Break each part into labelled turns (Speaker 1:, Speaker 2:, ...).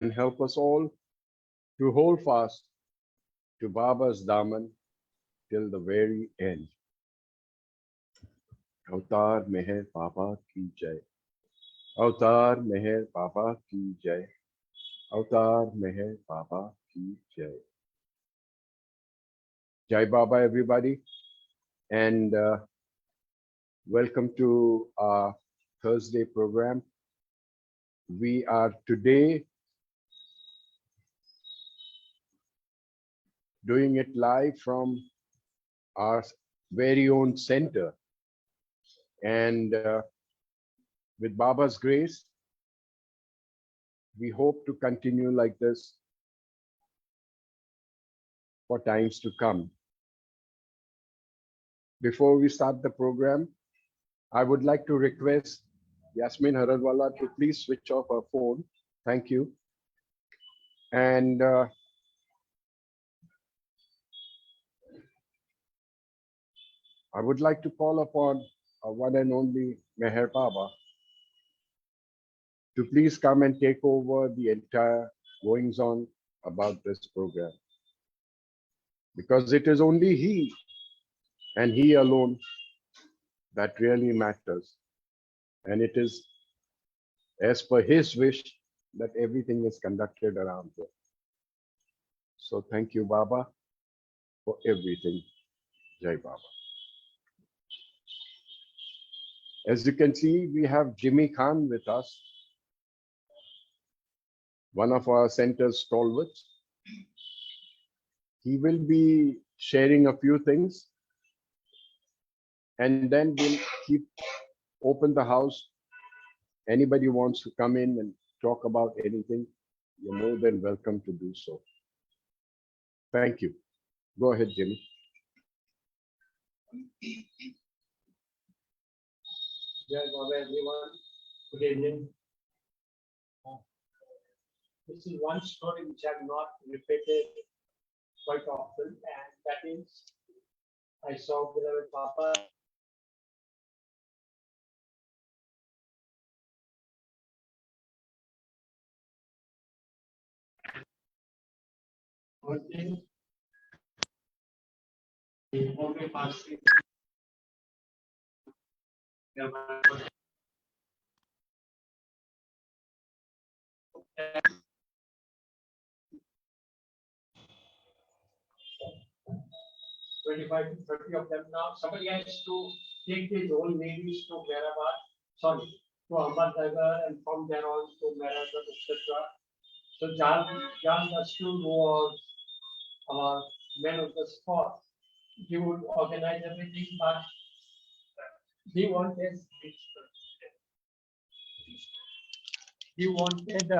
Speaker 1: and help us all to hold fast to Baba's Daman till the very end. Avatar Meher Baba Ki Jai. Avatar Meher Baba Ki Jai. Avatar Meher Baba Ki Jai. Jai Baba, everybody, and welcome to our Thursday program. We are today doing it live from our very own center. And with Baba's grace, we hope to continue like this for times to come. Before we start the program, I would like to request Yasmin Haradwala to please switch off her phone. Thank you. And I would like to call upon our one and only Meher Baba to please come and take over the entire goings on about this program. Because it is only he and he alone that really matters. And it is as per his wish that everything is conducted around here. So thank you, Baba, for everything. Jai Baba. As you can see, we have Jimmy Khan with us, one of our center's stalwarts. He will be sharing a few things, and then we'll keep open the house. Anybody wants to come in and talk about anything, you're more than welcome to do so. Thank you. Go ahead, Jimmy.
Speaker 2: Jai Baba, everyone. Good evening. This is one story which I have not repeated quite often, and that is I saw beloved Papa. The Bombay Parsi. 25 to 30 of them now. Somebody has to take these old ladies to to Ahmednagar, and from there on to Merabar, etc. So Jan Dastu, who was our man of the spot, he would organize everything, but he wanted he wanted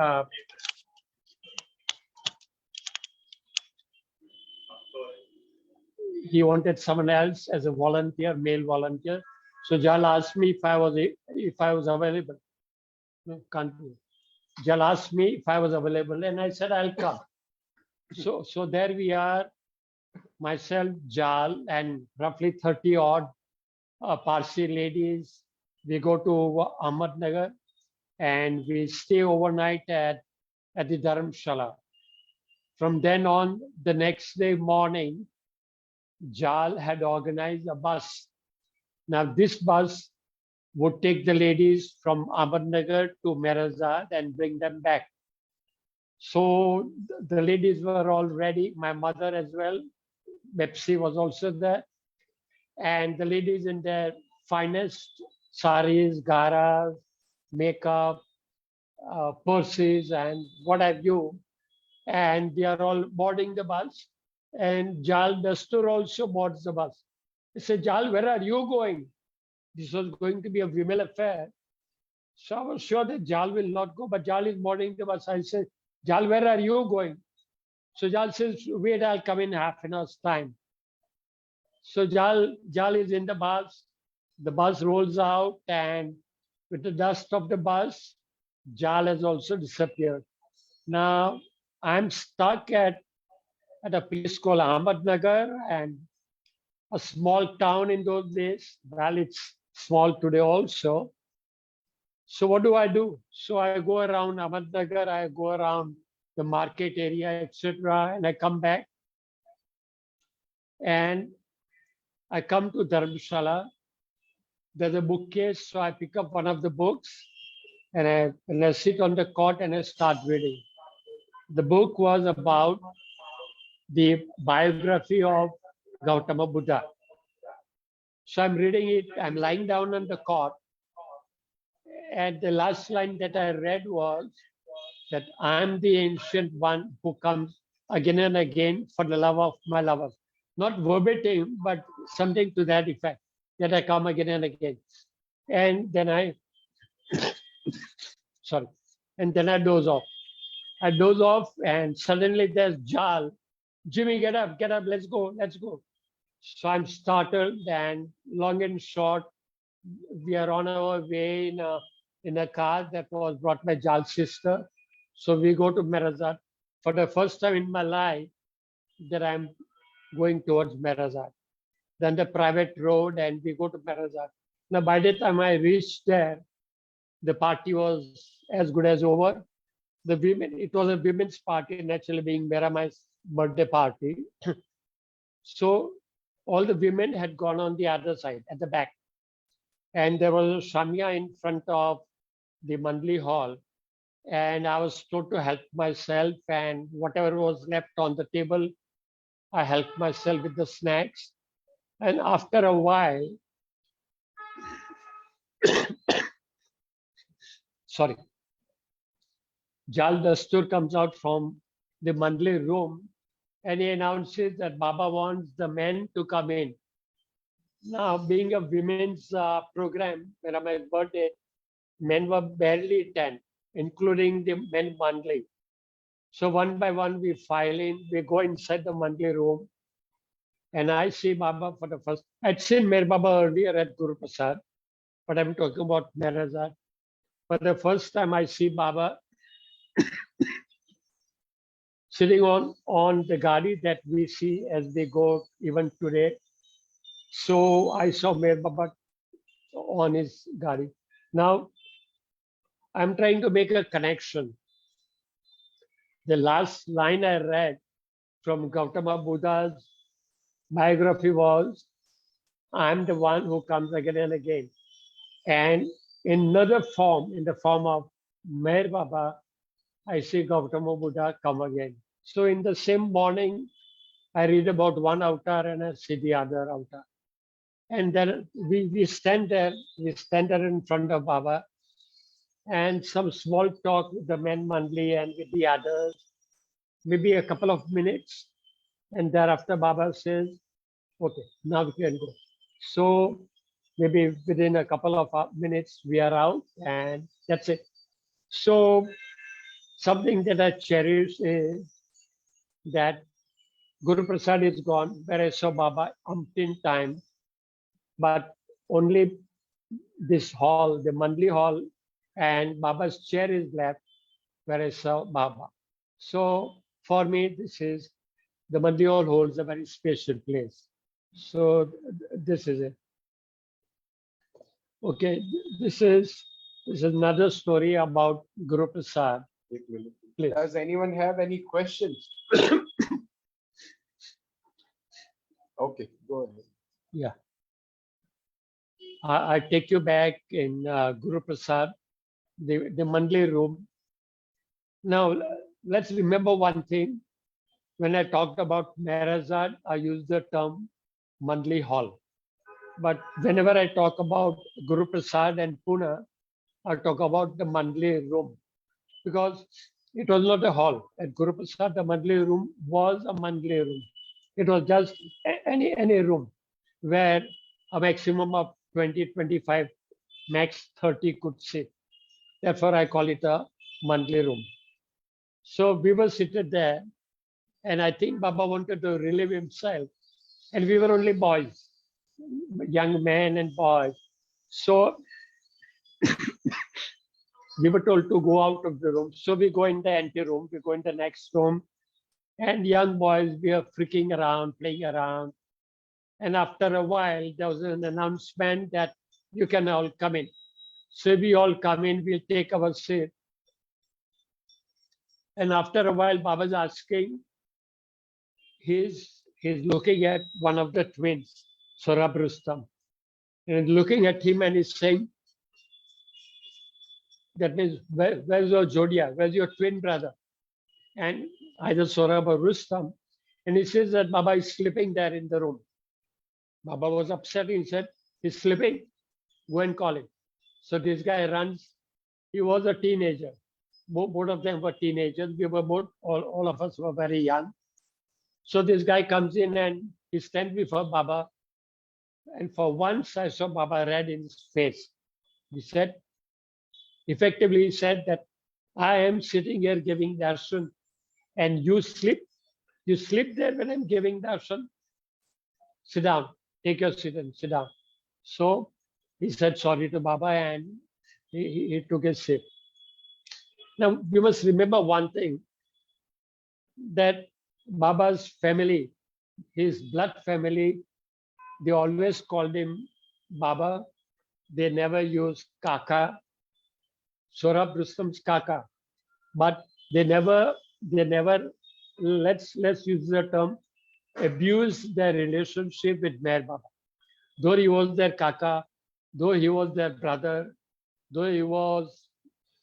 Speaker 2: he wanted someone else as a volunteer, male volunteer. So Jal asked me if I was available. No, can't be. Jal asked me if I was available, and I said I'll come. So there we are, myself, Jal, and roughly 30 odd Parsi ladies. We go to Ahmednagar and we stay overnight at the Dharamshala. From then on, the next day morning, Jal had organized a bus. Now, this bus would take the ladies from Ahmednagar to Mirazad and bring them back. So the ladies were all ready, my mother as well. Bepsi was also there. And the ladies in their finest saris, garas, makeup, purses, and what have you. And they are all boarding the bus. And Jal Dastur also boards the bus. I said, Jal, where are you going? This was going to be a women affair. So I was sure that Jal will not go, but Jal is boarding the bus. I said, Jal, where are you going? So Jal says, wait, I'll come in half an hour's time. So Jal is in the bus rolls out, and with the dust of the bus, Jal has also disappeared. Now I'm stuck at a place called Ahmednagar, and a small town in those days. Well, it's small today also. So what do? So I go around Ahmednagar, I go around the market area, etc. And I come back and I come to Dharamshala. There's a bookcase, so I pick up one of the books and I sit on the cot and I start reading. The book was about the biography of Gautama Buddha. So I'm reading it, I'm lying down on the cot, and the last line that I read was that I'm the ancient one who comes again and again for the love of my lovers. Not verbatim, but something to that effect, that I come again and again. And then and then I doze off. I doze off, and suddenly there's Jal. Jimmy, get up, let's go, let's go. So I'm startled, and long and short, we are on our way in a car that was brought by Jal's sister. So we go to Merazat. For the first time in my life that I'm going towards Merazat. Then the private road, and we go to Merazat. Now, by the time I reached there, the party was as good as over. The women, it was a women's party, naturally being Meramai's birthday party. So all the women had gone on the other side at the back. And there was a shamya in front of the Mandli hall. And I was told to help myself, and whatever was left on the table, I helped myself with the snacks. And after a while, sorry, Jal Dastur comes out from the Mandli room and he announces that Baba wants the men to come in. Now, being a women's program, when my birthday, men were barely 10, including the men Mandli. So one by one, we file in, we go inside the Mandli room, and I see Baba for the first. I'd seen Mer Baba earlier at Guru Prasad, but I'm talking about Merazat. For the first time, I see Baba sitting on the gadi that we see as they go even today. So I saw Mer Baba on his gadi. Now, I'm trying to make a connection. The last line I read from Gautama Buddha's biography was, I'm the one who comes again and again. And in another form, in the form of Meher Baba, I see Gautama Buddha come again. So in the same morning, I read about one avatar and I see the other avatar. And then we stand there in front of Baba, and some small talk with the men Mandli and with the others, maybe a couple of minutes. And thereafter Baba says, okay, now we can go. So maybe within a couple of minutes, we are out, and that's it. So something that I cherish is that Guru Prasad is gone, where I saw Baba umpteen times, but only this hall, the Mandli hall, and Baba's chair is left where I saw Baba. So for me, the Mandli hall holds a very special place. So this is it. Okay, this is another story about Guru Prasad. Please.
Speaker 1: Does anyone have any questions? Okay, go ahead.
Speaker 2: Yeah. I take you back in Guru Prasad, the Mandli room. Now, let's remember one thing. When I talked about Merazad, I used the term Mandli Hall. But whenever I talk about Guru Prasad and Pune, I talk about the Mandli room, because it was not a hall. At Guru Prasad, the Mandli room was a Mandli room. It was just any room where a maximum of 20, 25, max 30 could sit. Therefore, I call it a Mandli room. So we were seated there, and I think Baba wanted to relieve himself, and we were only boys, young men and boys. So we were told to go out of the room. So we go in the ante room, we go in the next room, and young boys, we are freaking around, playing around. And after a while, there was an announcement that you can all come in. So we all come in, we'll take our seat. And after a while, Baba's asking, he's looking at one of the twins, Sorab Rustam, and looking at him and he's saying, that means, where's your Jodia? Where's your twin brother? And either Sorab or Rustam. And he says that Baba is sleeping there in the room. Baba was upset. He said, he's sleeping. Go and call him. So this guy runs. He was a teenager. Both of them were teenagers. We were both, all of us were very young. So this guy comes in and he stands before Baba. And for once I saw Baba red in his face. He said, effectively, he said that I am sitting here giving darshan and you sleep. You sleep there when I'm giving darshan. Sit down. Take your seat and sit down. So he said sorry to Baba and he took his seat. Now, you must remember one thing, that Baba's family, his blood family, they always called him Baba. They never used Kaka, Sorab Rustam's Kaka. But they never, let's use the term, abused their relationship with Meher Baba. Though he was their Kaka, though he was their brother, though he was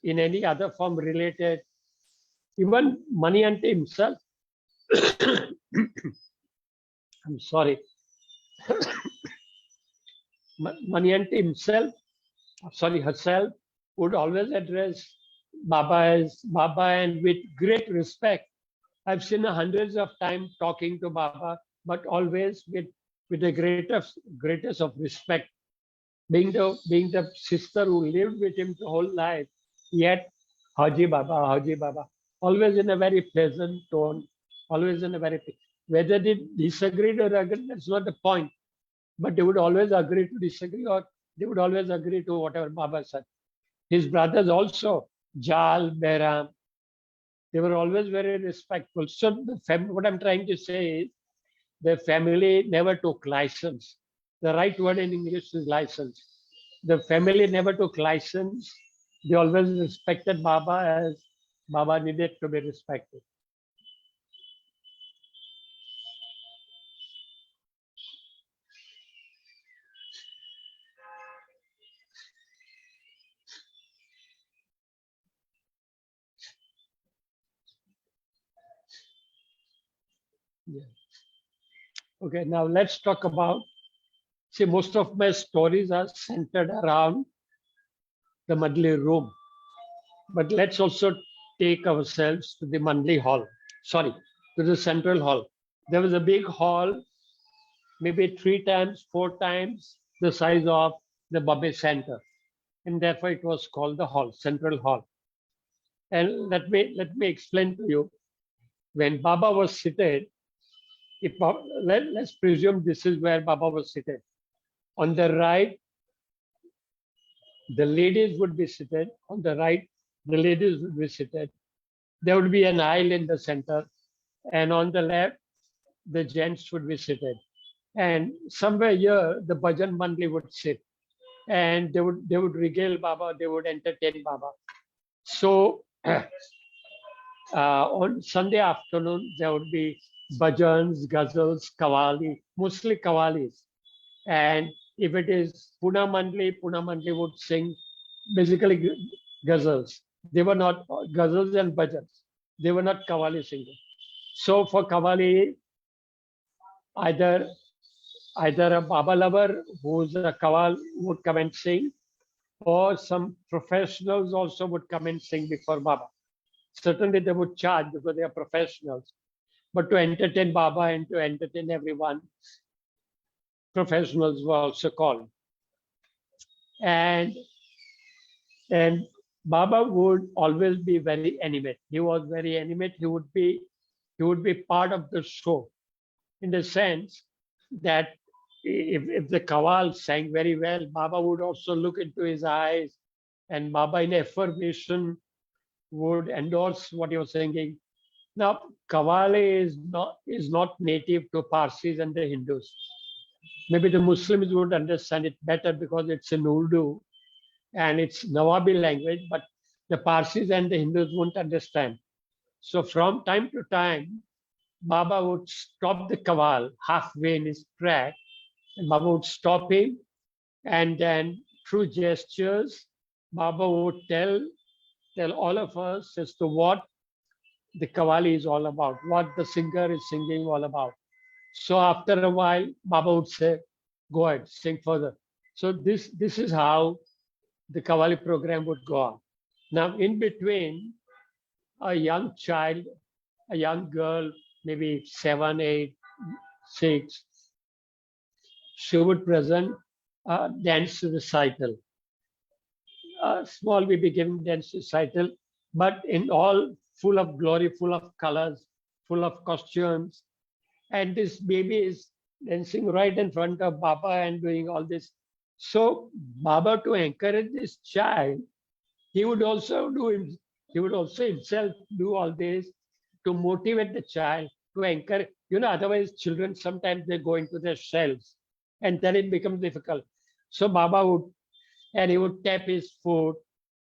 Speaker 2: in any other form related, even Maniante himself, I'm sorry, Maniante herself would always address Baba as Baba and with great respect. I've seen her hundreds of times talking to Baba, but always with the greatest of respect. Being the sister who lived with him the whole life, yet Haji Baba, always in a very pleasant tone, always in a very, whether they disagreed or agreed, that's not the point. But they would always agree to disagree, or they would always agree to whatever Baba said. His brothers also, Jal, Behram, they were always very respectful. So what I'm trying to say is, the family never took license. The right word in English is license. The family never took license. They always respected Baba as Baba needed to be respected. Yeah. Okay, now let's talk about, see, most of my stories are centered around the Madli room. But let's also take ourselves to the Mandli hall, sorry, to the central hall. There was a big hall, maybe 3 times, 4 times the size of the Bombay Center. And therefore it was called the hall, central hall. And let me explain to you. When Baba was seated, let's presume this is where Baba was seated. On the right, the ladies would be seated. On the right, the ladies would be seated. There would be an aisle in the center. And on the left, the gents would be seated. And somewhere here, the Bhajan Mandli would sit. And they would regale Baba, they would entertain Baba. So on Sunday afternoon, there would be bhajans, ghazals, kawali, mostly kawalis. And if it is Pune Mandli would sing basically ghazals. They were not ghazals and bhajans. They were not kawali singers. So for kawali, either a Baba lover who's a kawal would come and sing, or some professionals also would come and sing before Baba. Certainly they would charge because they are professionals. But to entertain Baba and to entertain everyone, professionals were also called. And Baba would always be very animate. He was very animate. He would be part of the show, in the sense that if the Kawal sang very well, Baba would also look into his eyes, and Baba in affirmation would endorse what he was singing. Now, Kawali is not native to Parsis and the Hindus. Maybe the Muslims would understand it better because it's in Urdu and it's Nawabi language, but the Parsis and the Hindus won't understand. So from time to time, Baba would stop the kawal halfway in his track, and Baba would stop him, and then through gestures, Baba would tell all of us as to what the kawali is all about, what the singer is singing all about. So after a while, Baba would say, "Go ahead, sing further." So this is how the kawali program would go on. Now, in between, a young child, a young girl, maybe 7, 8, 6, she would present a dance recital, a small baby giving dance recital, but in all full of glory, full of colors, full of costumes. And this baby is dancing right in front of Baba and doing all this. So Baba, to encourage this child, he would also he would also himself do all this to motivate the child, to encourage, otherwise children sometimes they go into their shells and then it becomes difficult. So Baba would, and he would tap his foot,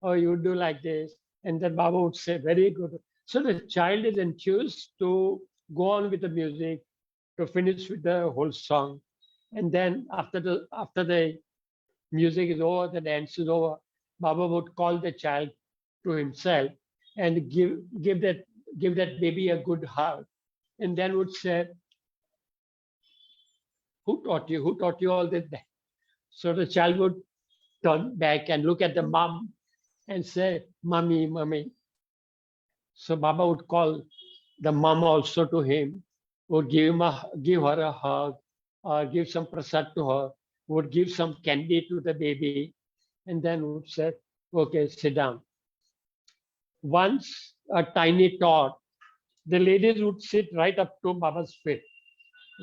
Speaker 2: or he would do like this, and then Baba would say, "Very good." So the child is enthused to go on with the music, to finish with the whole song. And then after the music is over, the dance is over, Baba would call the child to himself and give that baby a good hug, and then would say, "Who taught you? Who taught you all this?" So the child would turn back and look at the mom and say, "Mommy, mommy." So Baba would call the mom also to him, would give her a hug, or give some prasad to her, would give some candy to the baby, and then would say, "Okay, sit down." Once a tiny tot, the ladies would sit right up to Baba's feet.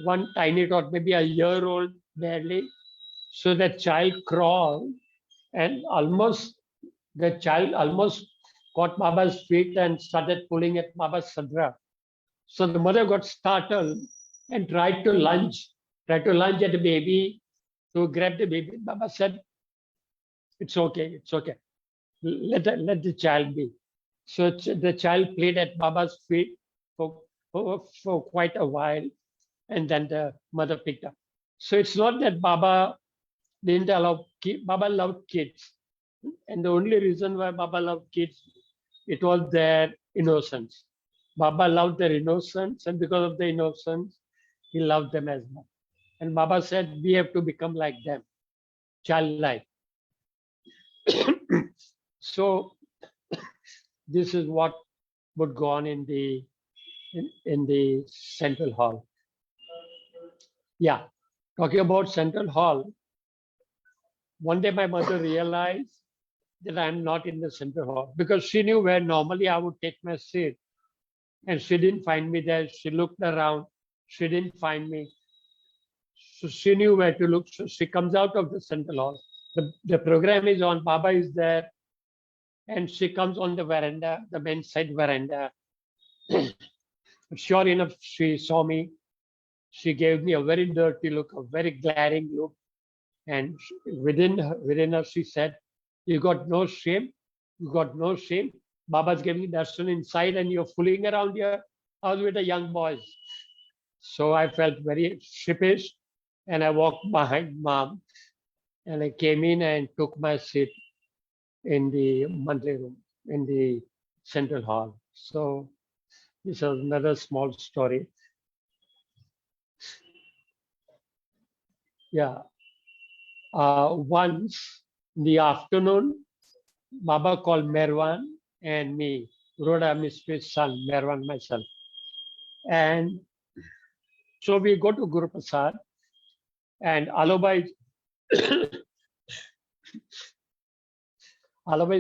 Speaker 2: One tiny tot, maybe a year old barely. So the child crawled and the child almost caught Baba's feet and started pulling at Baba's sadra. So the mother got startled and tried to lunge at the baby, to grab the baby. Baba said, "It's okay, it's okay. Let the child be." So the child played at Baba's feet for quite a while, and then the mother picked up. So it's not that Baba didn't allow kids. Baba loved kids, and the only reason why Baba loved kids, it was their innocence. Baba loved their innocence, and because of the innocence, he loved them as well. And Baba said, we have to become like them, childlike. So this is what would go on in the central hall. Yeah, talking about central hall. One day my mother realized that I'm not in the central hall, because she knew where normally I would take my seat, and she didn't find me there. She looked around, she didn't find me. So she knew where to look. So she comes out of the central hall. The program is on, Baba is there, and she comes on the veranda, the men's side veranda. Sure enough, she saw me. She gave me a very dirty look, a very glaring look. And within her, she said, "You got no shame? You got no shame? Baba's giving darshan inside and you're fooling around here." I was with the young boys. So I felt very sheepish, and I walked behind mom, and I came in and took my seat in the monthly room, in the central hall. So this was another small story. Yeah. Once in the afternoon, Baba called Merwan and me, Rhoda Misfi's son, Merwan, my son. And so we go to Guru Prasad, and Aloba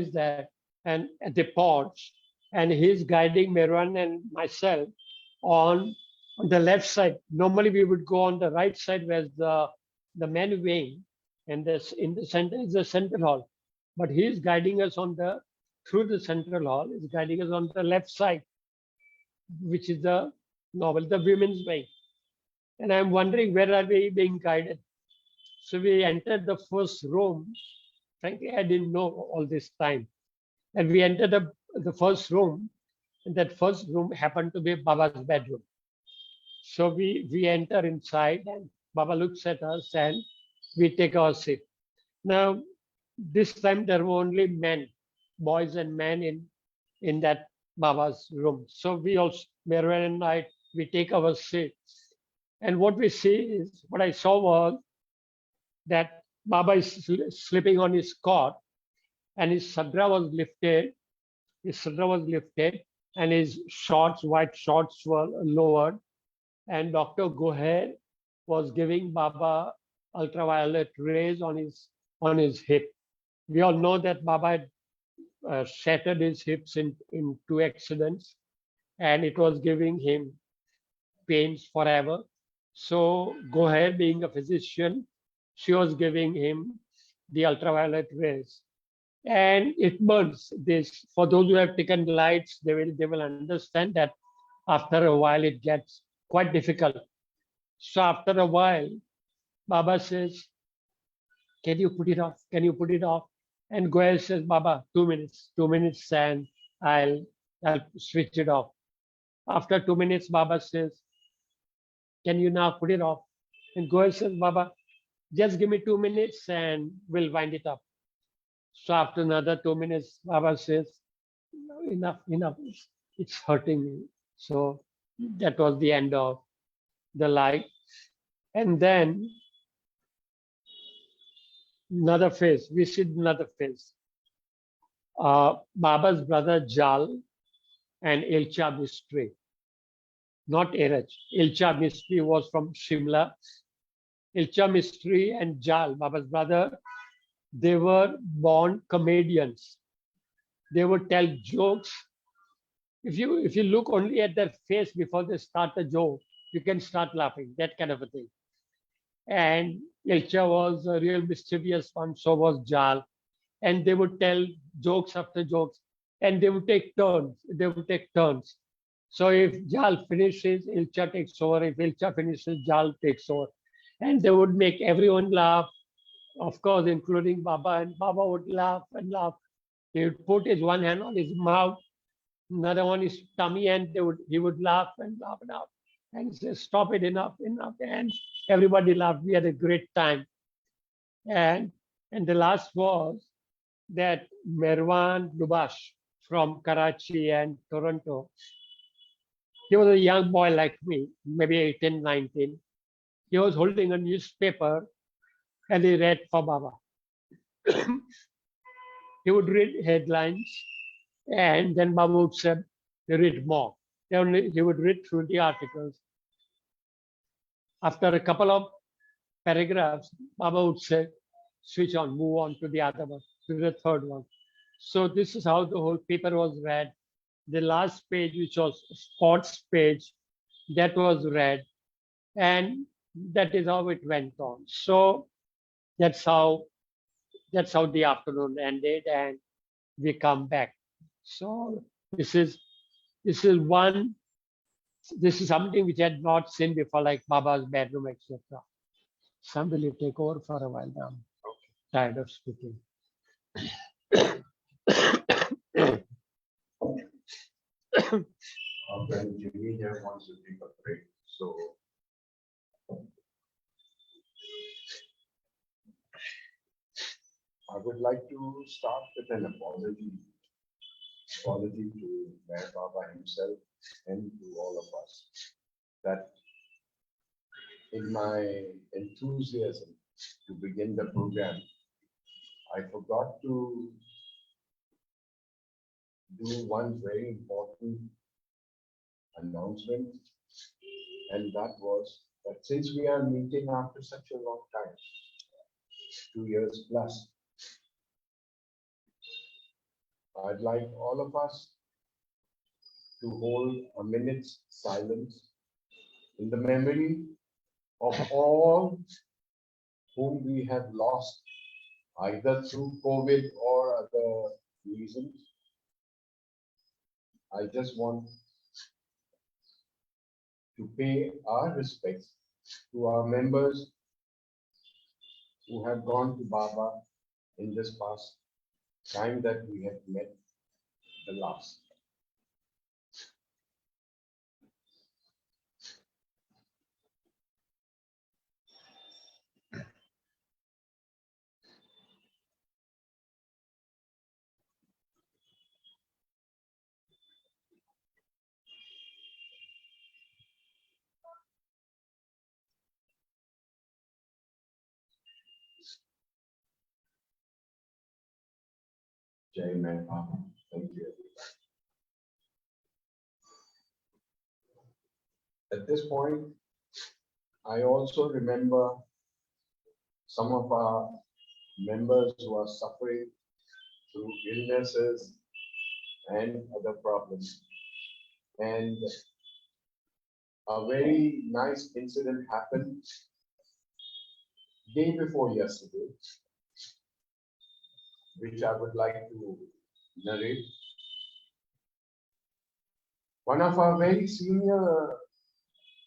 Speaker 2: is there, and at the porch, and he's guiding Merwan and myself on the left side. Normally we would go on the right side, where's the main wing, and this in the center is the central hall. But he's guiding us through the central hall, is guiding us on the left side, which is the women's wing. And I'm wondering, where are we being guided? So we entered the first room. Frankly, I didn't know all this time. And we entered the first room, And that first room happened to be Baba's bedroom. So we enter inside and Baba looks at us and we take our seat. Now, this time there were only men, boys and men in that Baba's room. So we also, Merwan and I, we take our seat. And what we see is, what I saw was that Baba is sleeping on his cot and his sadra was lifted. His sadra was lifted and his shorts, white shorts were lowered. And Dr. Goher was giving Baba ultraviolet rays on his hip. We all know that Baba had shattered his hips in two accidents, and it was giving him pains forever. So Goher, being a physician, she was giving him the ultraviolet rays, and it burns. This, for those who have taken lights, they will understand that after a while it gets quite difficult. So after a while, Baba says, "Can you put it off? Can you put it off?" And Goel says, "Baba, 2 minutes, and I'll switch it off." After 2 minutes, Baba says, "Can you now put it off?" And Goel says, "Baba, just give me 2 minutes and we'll wind it up." So after another 2 minutes, Baba says, "No, enough, enough. It's hurting me." So that was the end of the light. And then another phase, we see another phase. Baba's brother Jal and Ilcha Mistry, not Eraj. Ilcha Mistry was from Shimla. Ilcha Mistry and Jal, Baba's brother, they were born comedians. They would tell jokes. If you look only at their face before they start a joke, you can start laughing, that kind of a thing. And Ilcha was a real mischievous one, so was Jal. And they would tell jokes after jokes, and they would take turns. They would take turns. So if Jal finishes, Ilcha takes over. If Ilcha finishes, Jal takes over. And they would make everyone laugh, of course, including Baba. And Baba would laugh and laugh. He would put his one hand on his mouth, another one his tummy, and he would laugh and laugh and laugh. And he says, "Stop it, enough, enough." And everybody laughed. We had a great time. And the last was that Merwan Lubash from Karachi and Toronto, he was a young boy like me, maybe 18, 19. He was holding a newspaper and he read for Baba. He would read headlines and then Baba would say, read more. He would read through the articles. After a couple of paragraphs, Baba would say, switch on, move on to the other one, to the third one. So this is how the whole paper was read. The last page, which was sports page, that was read, and that is how it went on. So that's how the afternoon ended, and we come back. So this is something which I had not seen before, like Baba's bedroom, etc. Somebody take over for a while now. Tired of speaking.
Speaker 1: When Jimmy here wants to take a break, so I would like to start with an apology to Mayor Baba himself and to all of us, that in my enthusiasm to begin the program, I forgot to do one very important announcement, and that was that since we are meeting after such a long time, 2 years plus, I'd like all of us to hold a minute's silence in the memory of all whom we have lost, either through COVID or other reasons. I just want to pay our respects to our members who have gone to Baba in this past time that we have met the last. Jai Mai Baba. Thank you. At this point, I also remember some of our members who are suffering through illnesses and other problems. And a very nice incident happened day before yesterday, which I would like to narrate. One of our very senior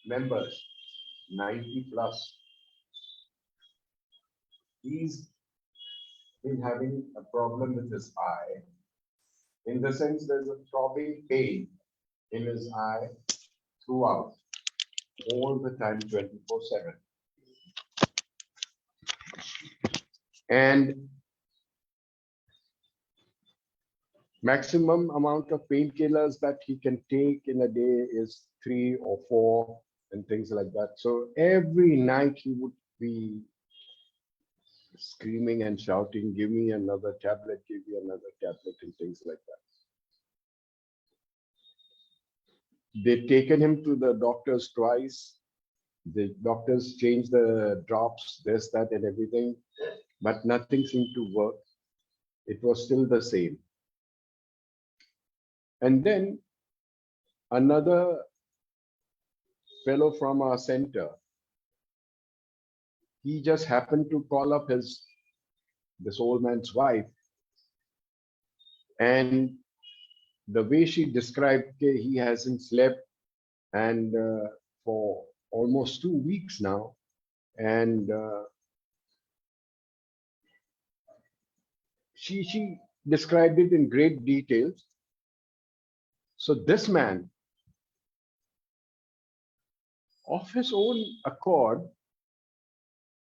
Speaker 1: members, 90 plus, he's been having a problem with his eye. In the sense, there's a throbbing pain in his eye throughout, all the time, 24/7. And maximum amount of painkillers that he can take in a day is 3 or 4 and things like that. So every night he would be screaming and shouting, give me another tablet, give me another tablet, and things like that. They'd taken him to the doctors twice. The doctors changed the drops, this, that, and everything, but nothing seemed to work. It was still the same. And then another fellow from our center, he just happened to call up this old man's wife, and the way she described, he hasn't slept and for almost 2 weeks now, and she described it in great details. So this man, of his own accord,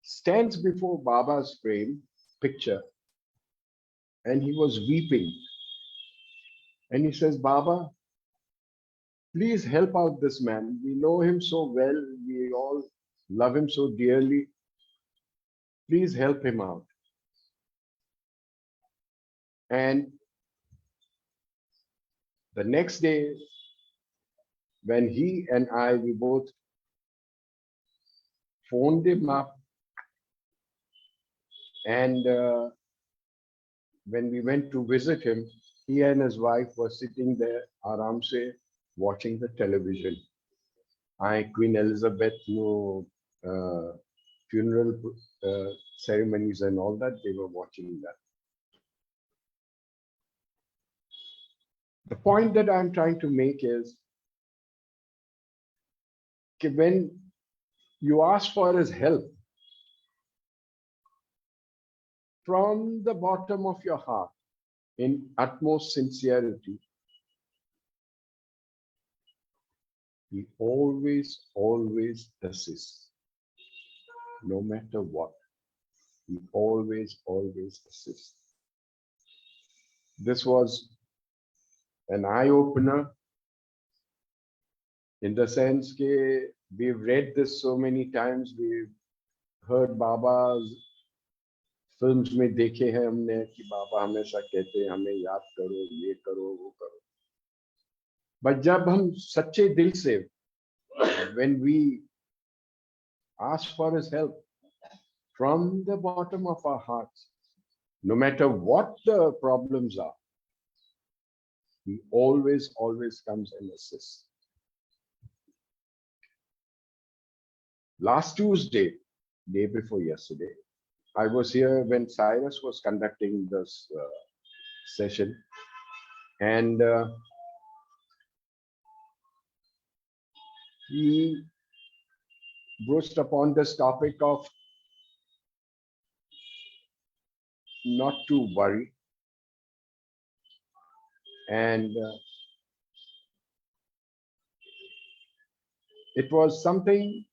Speaker 1: stands before Baba's frame picture, and he was weeping. And he says, Baba, please help out this man. We know him so well. We all love him so dearly. Please help him out. And the next day, when he and we both phoned him up, and when we went to visit him, he and his wife were sitting there, aram se, watching the television. Queen Elizabeth, funeral ceremonies and all that, they were watching that. The point that I'm trying to make is, when you ask for his help from the bottom of your heart, in utmost sincerity, he always assists, no matter what. He always assists. This was an eye-opener, in the sense that we've read this so many times, we've heard Baba's films में देखे हैं हमने कि बाबा हमेशा कहते हैं हमें याद करो, ये करो, वो करो. But जब हम सच्चे दिल से, when we ask for his help from the bottom of our hearts, no matter what the problems are, he always comes and assists. Last Tuesday, day before yesterday, I was here when Cyrus was conducting this session, and he broached upon this topic of not to worry, and it was something,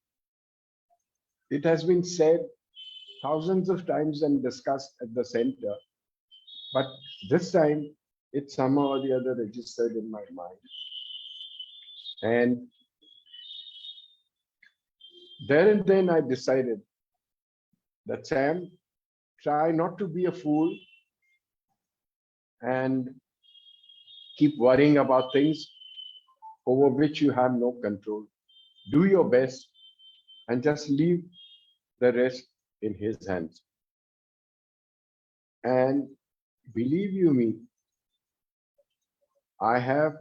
Speaker 1: it has been said thousands of times and discussed at the center, but this time it somehow or the other registered in my mind. And there and then I decided that, Sam, try not to be a fool and keep worrying about things over which you have no control. Do your best and just leave the rest in his hands. And believe you me, I have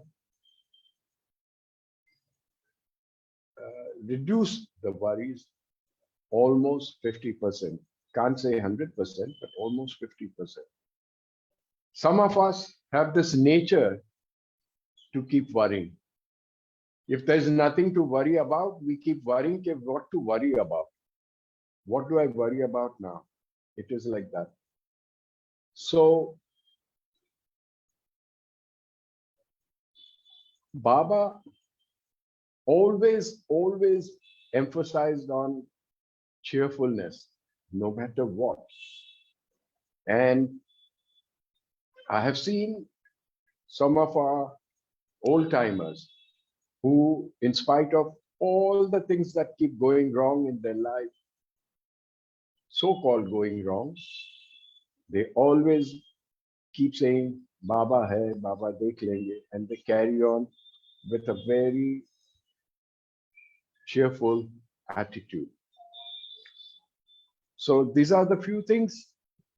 Speaker 1: reduced the worries almost 50%. Can't say 100%, but almost 50%. Some of us have this nature to keep worrying. If there's nothing to worry about, we keep worrying. Okay, what to worry about? What do I worry about now? It is like that. So, Baba always emphasized on cheerfulness, no matter what. And I have seen some of our old timers who, in spite of all the things that keep going wrong in their life, so-called going wrong, they always keep saying, Baba hai, Baba dekh lenge, and they carry on with a very cheerful attitude. So these are the few things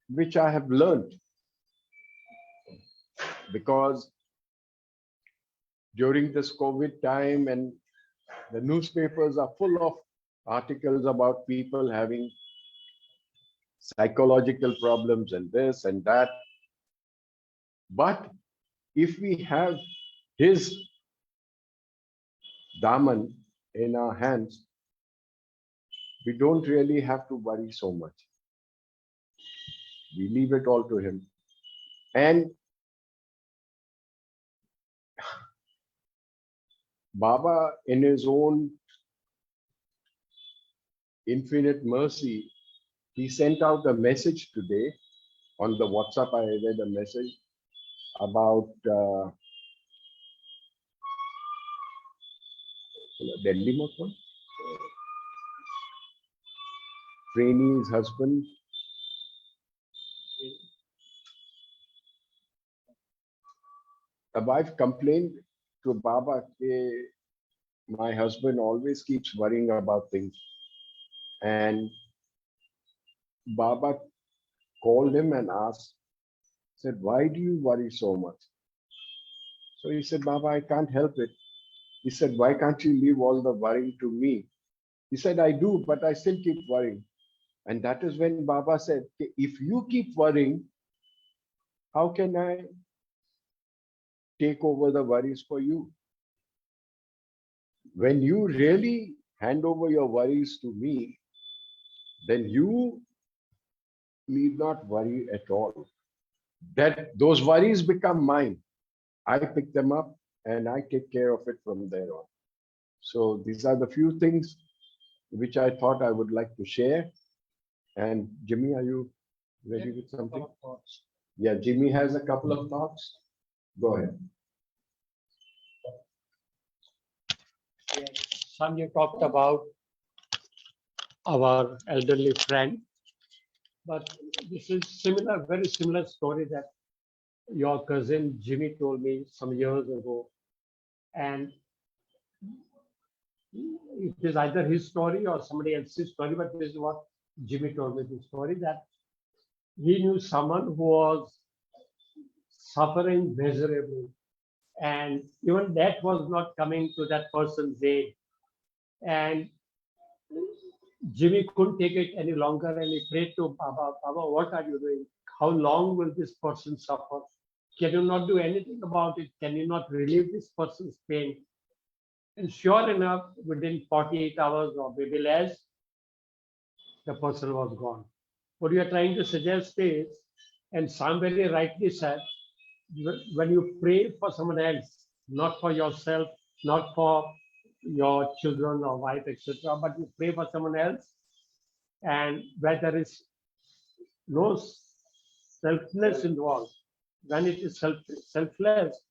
Speaker 1: which I have learned, because during this COVID time and the newspapers are full of articles about people having psychological problems and this and that. But if we have his daman in our hands, we don't really have to worry so much. We leave it all to him. And Baba, in his own infinite mercy, he sent out a message today on the WhatsApp. I read a message about Delhi Motto, trainee's husband. A wife complained to Baba, my husband always keeps worrying about things. And Baba called him and asked, said, why do you worry so much? So he said, Baba, I can't help it. He said, why can't you leave all the worrying to me? He said, I do, but I still keep worrying. And that is when Baba said, if you keep worrying, how can I take over the worries for you? When you really hand over your worries to me, then you need not worry at all. That those worries become mine. I pick them up and I take care of it from there on. So these are the few things which I thought I would like to share. And Jimmy, are you ready with something? Yeah, Jimmy has a couple of thoughts. Go ahead.
Speaker 2: Sam, you talked about our elderly friend, but this is similar, very similar story that your cousin Jimmy told me some years ago. And it is either his story or somebody else's story, but this is what Jimmy told me, the story that he knew someone who was suffering miserably, and even that was not coming to that person's aid. And Jimmy couldn't take it any longer, and he prayed to Baba, Baba, what are you doing? How long will this person suffer? Can you not do anything about it? Can you not relieve this person's pain? And sure enough, within 48 hours or maybe less, the person was gone. What you are trying to suggest is, and Sam very rightly said, when you pray for someone else, not for yourself, not for your children or wife, etc., but you pray for someone else, and where there is no selfless involved, when it is selfless,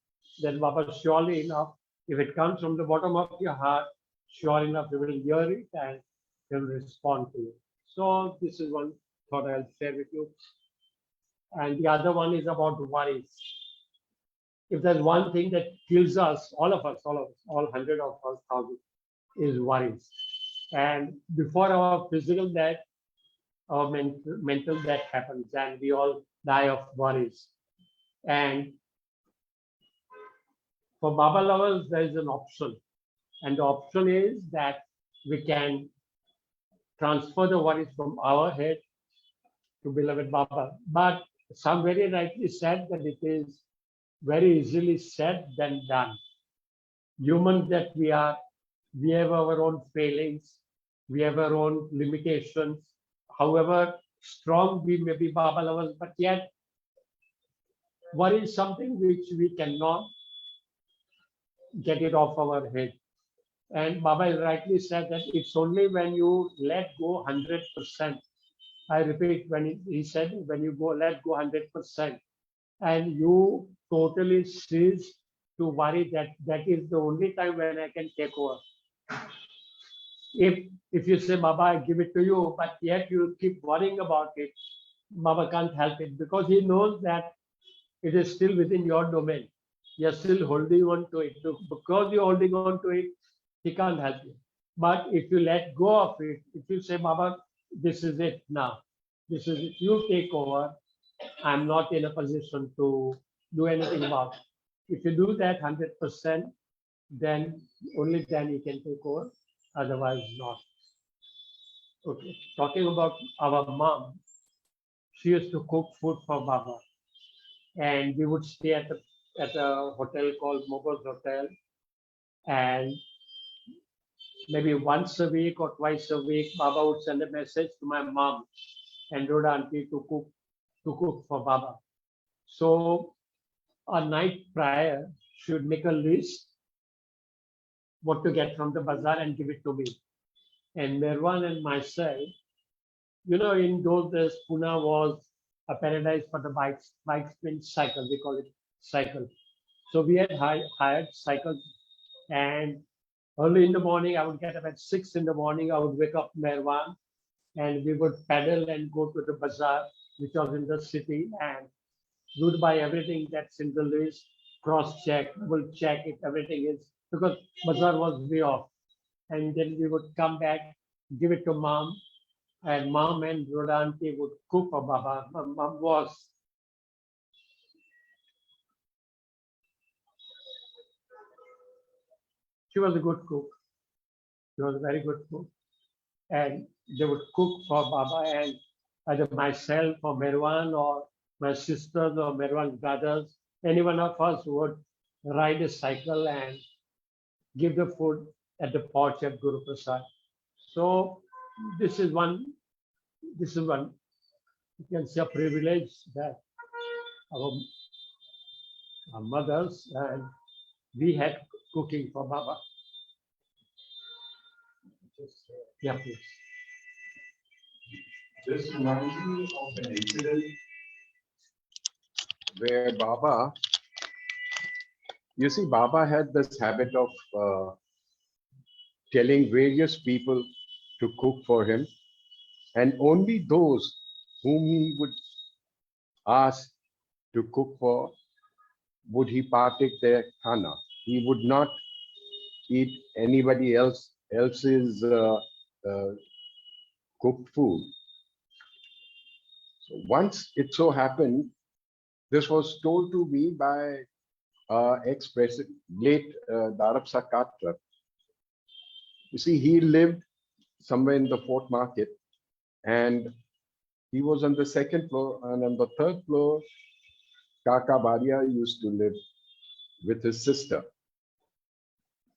Speaker 2: then Baba, surely enough, if it comes from the bottom of your heart, sure enough, you will hear it and he will respond to you. So this is one thought I'll share with you. And the other one is about worries. if there's one thing that kills us, all of us, all hundred of us, thousand, is worries. And before our physical death, our mental death happens, and we all die of worries. And for Baba lovers, there is an option. And the option is that we can transfer the worries from our head to beloved Baba. But some very rightly said that it is very easily said than done. Humans that we are, we have our own failings, we have our own limitations. However strong we may be Baba lovers, but yet worry is something which we cannot get it off our head. And Baba rightly said that it's only when you let go 100%. I repeat, when he said, when you go let go 100%, and you totally cease to worry, that is the only time when I can take over. If you say, Baba, I give it to you, but yet you keep worrying about it, Baba can't help it because he knows that it is still within your domain. You're still holding on to it. So because you're holding on to it, he can't help you. But if you let go of it, if you say, Baba, this is it now, this is it, you take over, I'm not in a position to do anything about it. If you do that 100%, then only then you can take over, otherwise not. Okay, talking about our mom, she used to cook food for Baba, and we would stay at a hotel called Mogo's Hotel, and maybe once a week or twice a week, Baba would send a message to my mom and Rhoda auntie to cook for Baba. So a night prior, she would make a list what to get from the bazaar and give it to me. And Merwan and myself, in those days, Pune was a paradise for the bikes means cycle. We call it cycle. So we had hired cycles, and early in the morning, I would get up at 6 in the morning. I would wake up Merwan, and we would pedal and go to the bazaar, which was in the city, and we would buy everything that's in the list, cross-check, we'll check if everything is, because bazaar was way off. And then we would come back, give it to mom, and mom and Rhoda auntie would cook for Baba. My mom she was a good cook. She was a very good cook. And they would cook for Baba, and either myself or Merwan or my sisters or Merwan's brothers, any one of us would ride a cycle and give the food at the porch at Guru Prasad. So this is one, you can say, a privilege that our, our mothers and we had cooking for Baba. Yeah, please.
Speaker 1: This reminds me of an incident where Baba had this habit of telling various people to cook for him, and only those whom he would ask to cook for would he partake their khana. He would not eat anybody else's cooked food. So once it so happened, this was told to me by ex-president, late Darab Sakatra. You see, he lived somewhere in the Fort Market, and he was on the second floor, and on the third floor, Kaka Baria used to live with his sister.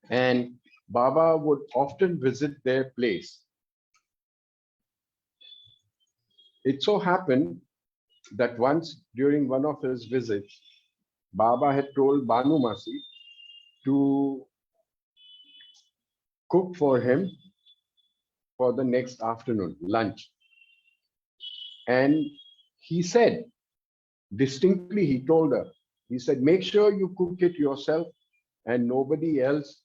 Speaker 1: And Baba would often visit their place. It so happened that once during one of his visits, Baba had told Banu Masi to cook for him for the next afternoon, lunch. And he said, distinctly, he told her, he said, make sure you cook it yourself and nobody else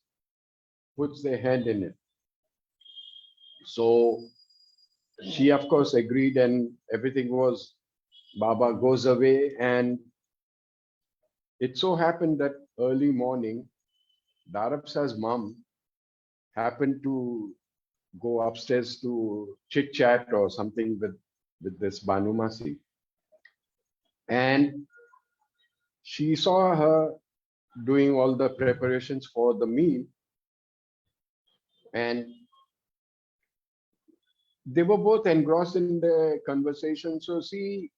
Speaker 1: puts their hand in it. So she, of course, agreed, and everything was, Baba goes away, and It so happened that early morning, Darabsa's mom happened to go upstairs to chit chat or something with this Banumasi. And she saw her doing all the preparations for the meal. And they were both engrossed in the conversation. So she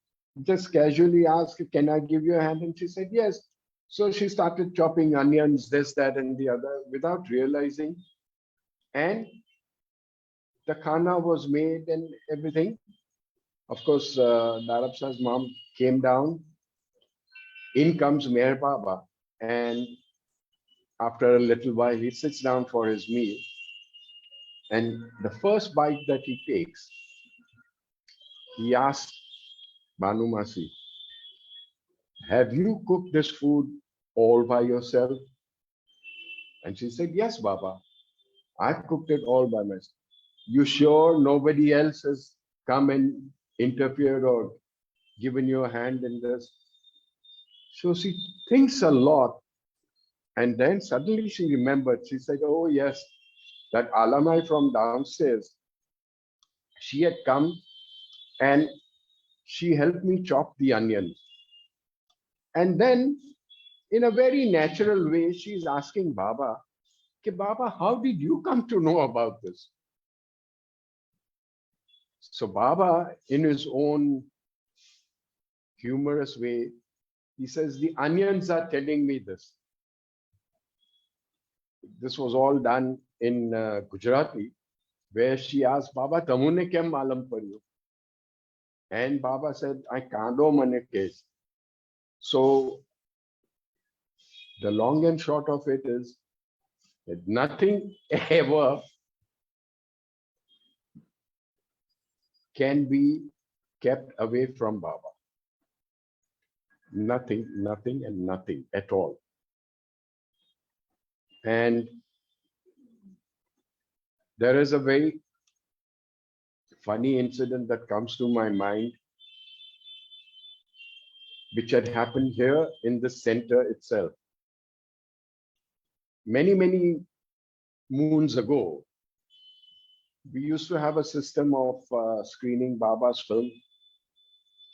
Speaker 1: just casually asked, "Can I give you a hand?" And she said, "Yes." So she started chopping onions, this, that, and the other, without realizing. And the khana was made and everything. Of course, Darab Shah's mom came down. In comes Meher Baba. And after a little while, he sits down for his meal. And the first bite that he takes, he asks Banu Masi, "Have you cooked this food all by yourself?" And she said, "Yes, Baba, I've cooked it all by myself." "You sure nobody else has come and interfered or given you a hand in this?" So she thinks a lot. And then suddenly she remembered. She said, "Oh, yes, that Alamai from downstairs, she had come and she helped me chop the onions." And then, in a very natural way, she's asking Baba, "Ke Baba, how did you come to know about this?" So Baba, in his own humorous way, he says, "The onions are telling me this." This was all done in Gujarati, where she asked, "Baba, tamune kem malam padyo?" And Baba said, "I kando mane case." So the long and short of it is that nothing ever can be kept away from Baba. Nothing, nothing, and nothing at all. And there is a very funny incident that comes to my mind, which had happened here in the center itself. Many, many moons ago, we used to have a system of screening Baba's film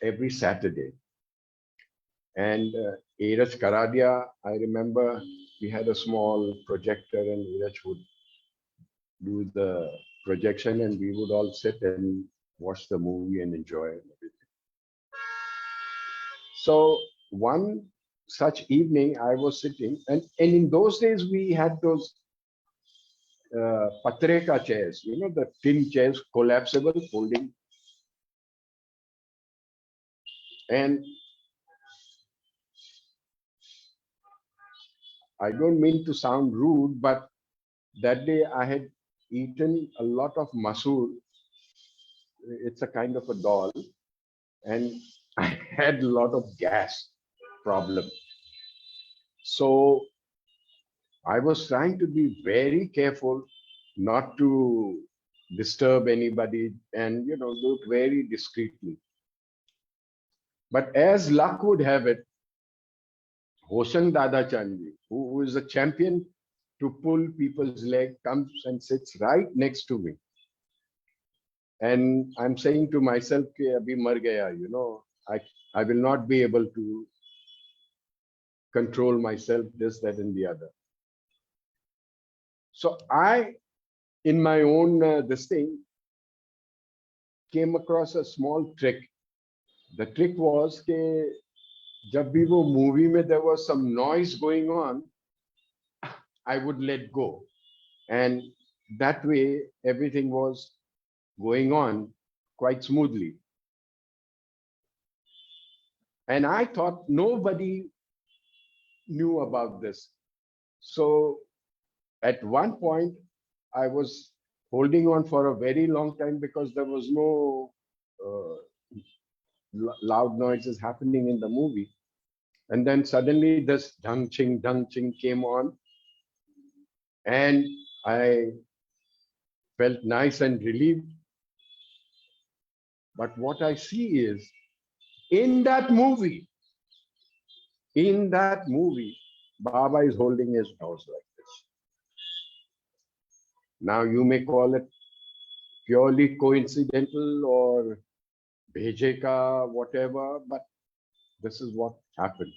Speaker 1: every Saturday. And Iraj Karadia, I remember we had a small projector and Iraj would do the projection and we would all sit and watch the movie and enjoy it and everything. So one such evening I was sitting and in those days we had those patreka chairs, the tin chairs, collapsible, folding. And I don't mean to sound rude, but that day I had eaten a lot of masoor. It's a kind of a dal, and I had a lot of gas problem. So I was trying to be very careful not to disturb anybody and do it very discreetly. But as luck would have it, Hoshan Dada Chandji, who is a champion to pull people's leg, comes and sits right next to me. And I'm saying to myself, "Ki abhi mar gaya, I will not be able to control myself, this, that, and the other." So I, in my own this thing, came across a small trick. The trick was that जब भी वो movie में there was some noise going on, I would let go. And that way, everything was going on quite smoothly. And I thought nobody knew about this. So at one point, I was holding on for a very long time because there was no loud noises happening in the movie. And then suddenly this dung ching came on. And I felt nice and relieved. But what I see is in that movie, In that movie, Baba is holding his nose like this. Now you may call it purely coincidental or bheje ka, whatever, but this is what happened.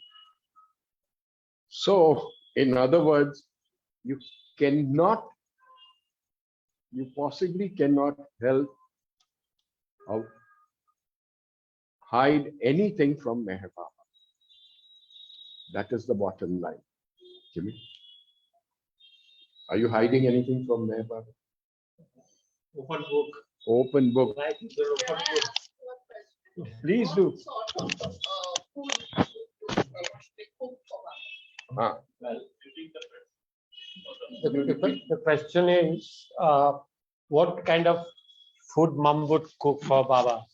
Speaker 1: So, in other words, you cannot, you possibly cannot help or hide anything from Meher Baba. That is the bottom line. Jimmy, are you hiding anything from Meher Baba?
Speaker 2: Open book.
Speaker 1: Open book.
Speaker 2: Life is an open book.
Speaker 1: Please do.
Speaker 3: What sort of food they cook for us?
Speaker 1: Ah,
Speaker 2: Well, the question is, what kind of food mom would cook for Baba?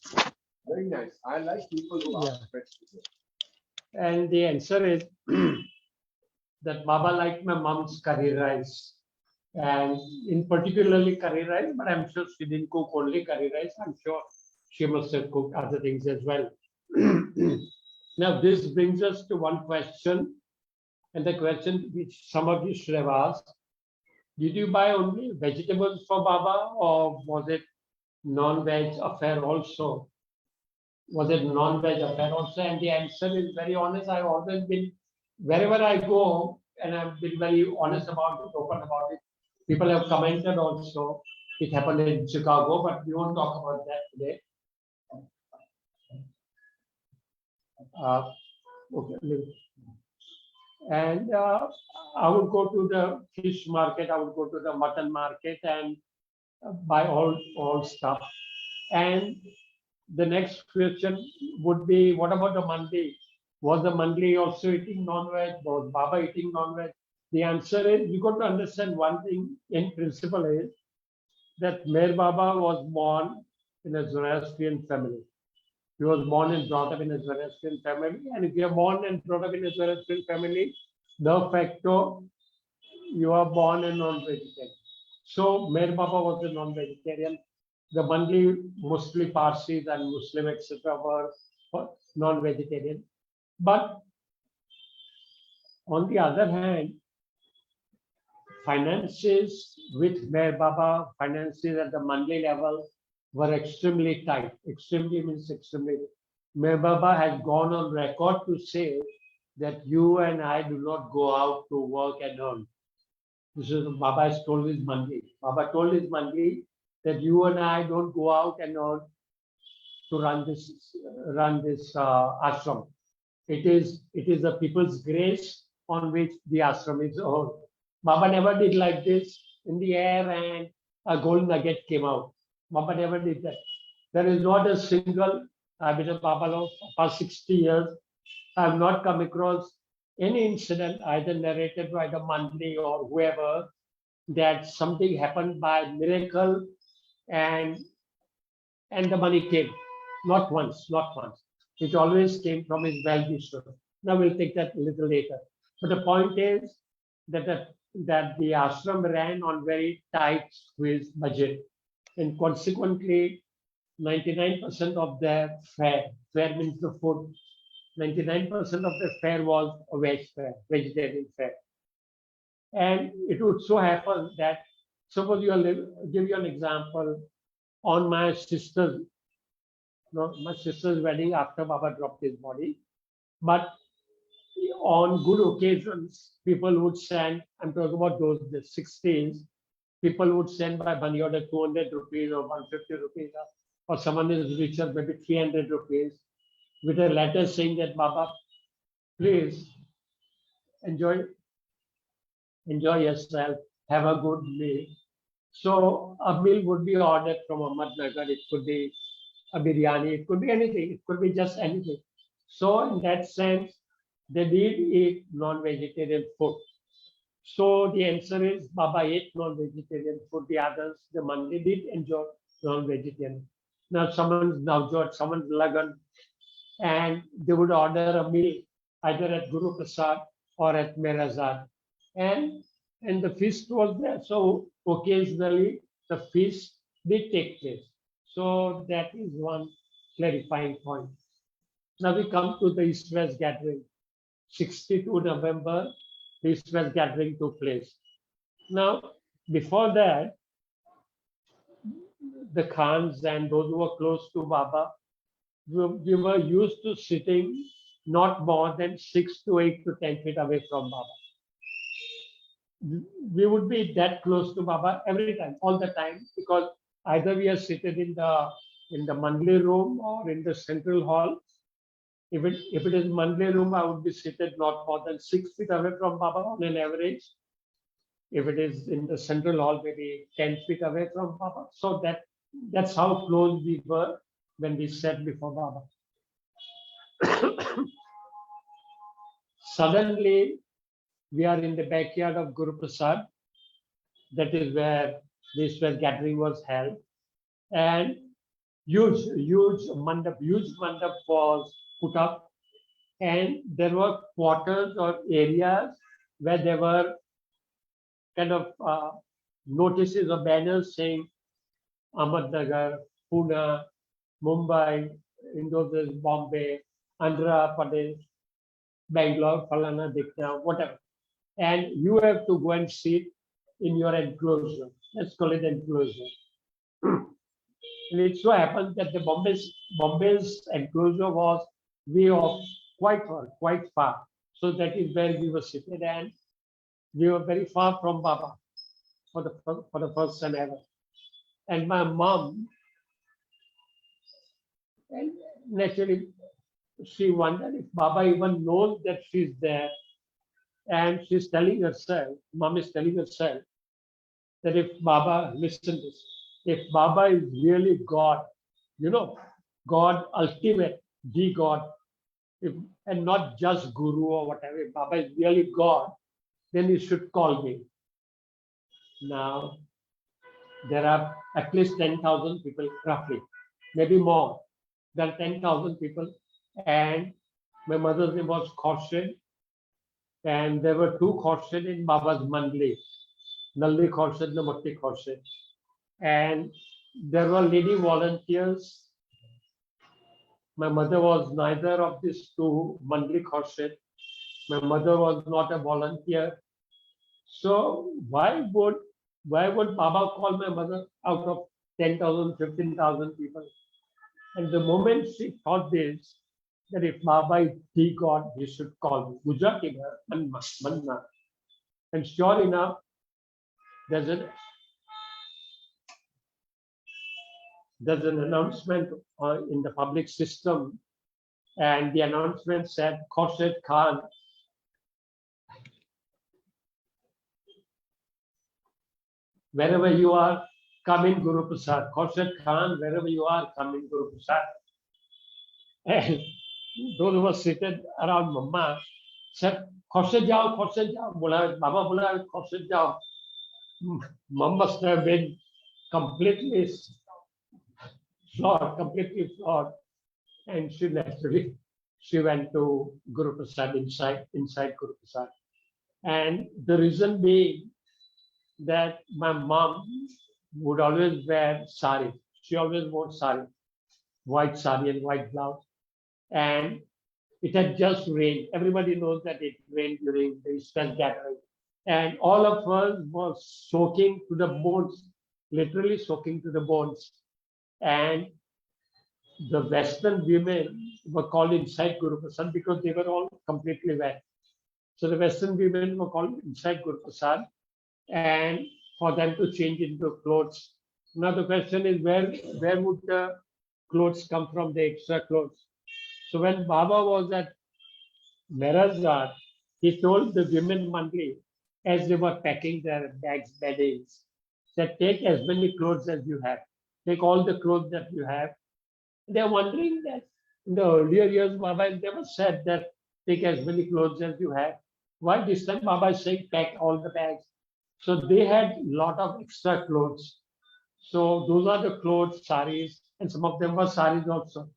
Speaker 1: very nice. I like people who
Speaker 2: Yeah.
Speaker 1: ask questions.
Speaker 2: And the answer is that Baba liked my mom's curry rice. And in particularly curry rice, but I'm sure she didn't cook only curry rice. I'm sure she must have cooked other things as well. Now, this brings us to one question, and the question which some of you should have asked. Did you buy only vegetables for Baba, or was it non-veg affair also? Was it non-veg affair also? And the answer is very honest. I've always been, wherever I go, and I've been very honest about it, open about it. People have commented also. It happened in Chicago, but we won't talk about that today. Okay. And I would go to the fish market, I would go to the mutton market and buy all stuff. And the next question would be, what about the Mandi? Was the Mandi also eating non-veg? Was Baba eating non-veg? The answer is, you got to understand one thing in principle is that Meher Baba was born in a Zoroastrian family. He was born and brought up in a Zoroastrian family. And if you are born and brought up in a Zoroastrian family, de facto, you are born a non-vegetarian. So Meher Baba was a non-vegetarian. The Mandi, mostly Parsis and Muslim, etc., were non-vegetarian. But on the other hand, finances with Meher Baba, finances at the Mandi level were extremely tight. Extremely means extremely. Meher Baba has gone on record to say that you and I do not go out to work and earn. This is Baba has told his Mandi. Baba told his Mandi that you and I don't go out and earn to run this ashram. It is the people's grace on which the ashram is earned. Baba never did like this in the air and a gold nugget came out. Baba never did that. There is not a single, I've been a Baba for past 60 years, I have not come across any incident either narrated by the Mandi or whoever that something happened by miracle and the money came. Not once, not once. It always came from his well-wisher. Now we'll take that a little later. But the point is that the ashram ran on very tight squeeze budget, and consequently, 99% of their fare means the food, 99% of the fare was a veg fare, vegetarian fare. And it would so happen that, suppose give you an example, on my sister's wedding after Baba dropped his body. But on good occasions, people would send, I'm talking about those the 60s, people would send by money order 200 rupees or 150 rupees, or someone is richer, maybe 300 rupees, with a letter saying that Baba, please enjoy yourself, have a good meal. So a meal would be ordered from Ahmednagar. It could be a biryani, it could be anything, it could be just anything. So in that sense, they did eat non-vegetarian food. So the answer is Baba ate non-vegetarian food. The others, the Mandi did enjoy non-vegetarian. Now someone's Navjot, someone's Lagan, and they would order a meal either at Guru Prasad or at Merazad. And the feast was there. So occasionally the feast did take place. So that is one clarifying point. Now we come to the East-West gathering. 62 November, this was gathering took place. Now, before that, the Khans and those who were close to Baba, we were used to sitting not more than 6 to 8 to 10 feet away from Baba. We would be that close to Baba every time, all the time, because either we are seated in the Mandli room or in the central hall. If it is Mandli room, I would be seated not more than 6 feet away from Baba on an average. If it is in the central hall, maybe 10 feet away from Baba. So that's how close we were when we sat before Baba. Suddenly, we are in the backyard of Guru Prasad. That is where this gathering was held. And huge mandap was put up. And there were quarters or areas where there were kind of notices or banners saying Ahmednagar, Pune, Mumbai, in those days Bombay, Andhra Pradesh, Bangalore, Falana, Dikna, whatever. And you have to go and sit in your enclosure. Let's call it enclosure. And it so happened that the Bombay's enclosure was way off, quite far. So that is where we were seated, and we were very far from Baba for the first time ever. And my mom, and naturally, she wondered if Baba even knows that she's there. And she's telling herself, mom is telling herself, that if Baba, listen to this, if Baba is really God, God ultimate, the God, and not just Guru or whatever, if Baba is really God, then he should call me. Now, there are at least 10,000 people, roughly, maybe more. There are 10,000 people, and my mother's name was Khorshid, and there were 2 Khorshid in Baba's Mandli, Nalli Khorshid, Namakti Khorshid. And there were lady volunteers. My mother was neither of these 2 Mandli Khorshid. My mother was not a volunteer. So why would Baba call my mother out of 10,000, 15,000 people? And the moment she thought this, that if Baba is the God, he should call me. Gujarati, Manna. And sure enough, there's an announcement in the public system, and the announcement said, Khorshid Khan, wherever you are, come in Guru Prasad. Khorshid Khan, wherever you are, come in Guru Prasad. And those who were seated around Mama said, Khorshid jao, Baba bula, Khorshid jao. Mom must have been completely flawed. And she went to Guru Prasad inside Guru Prasad. And the reason being that my mom would always wear sari. She always wore sari, white sari and white blouse. And it had just rained. Everybody knows that it rained during the Easter gathering. And all of us were soaking to the bones, literally soaking to the bones. And the Western women were called inside Guru Prasad because they were all completely wet. So the Western women were called inside Guru Prasad, and for them to change into clothes. Now the question is, where would the clothes come from, the extra clothes? So when Baba was at Merazad, he told the women Mandli, as they were packing their bags, beddings, that take as many clothes as you have. Take all the clothes that you have. They're wondering that in the earlier years, Baba never said that take as many clothes as you have. Why this time Baba is saying pack all the bags? So they had a lot of extra clothes. So those are the clothes, saris, and some of them were saris also.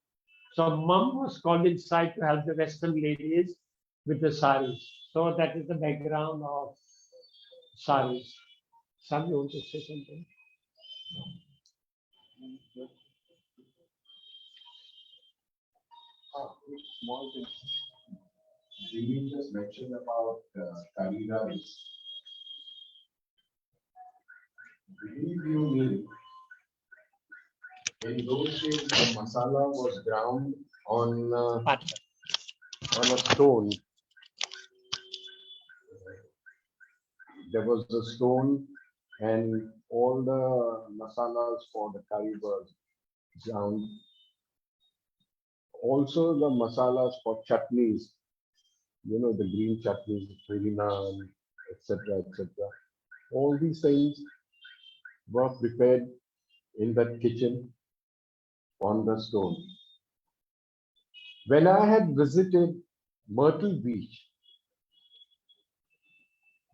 Speaker 2: So mom was called inside to help the Western ladies with the saris. So that is the background of saris. Sam, you want to say something?
Speaker 1: Small thing. Jimmy just mentioned about curry rice. Believe you me, in those days the masala was ground on a stone. There was a stone, and all the masalas for the curry were ground. Also, the masalas for chutneys, the green chutneys, pudina, etc., etc. All these things were prepared in that kitchen on the stone. When I had visited Myrtle Beach,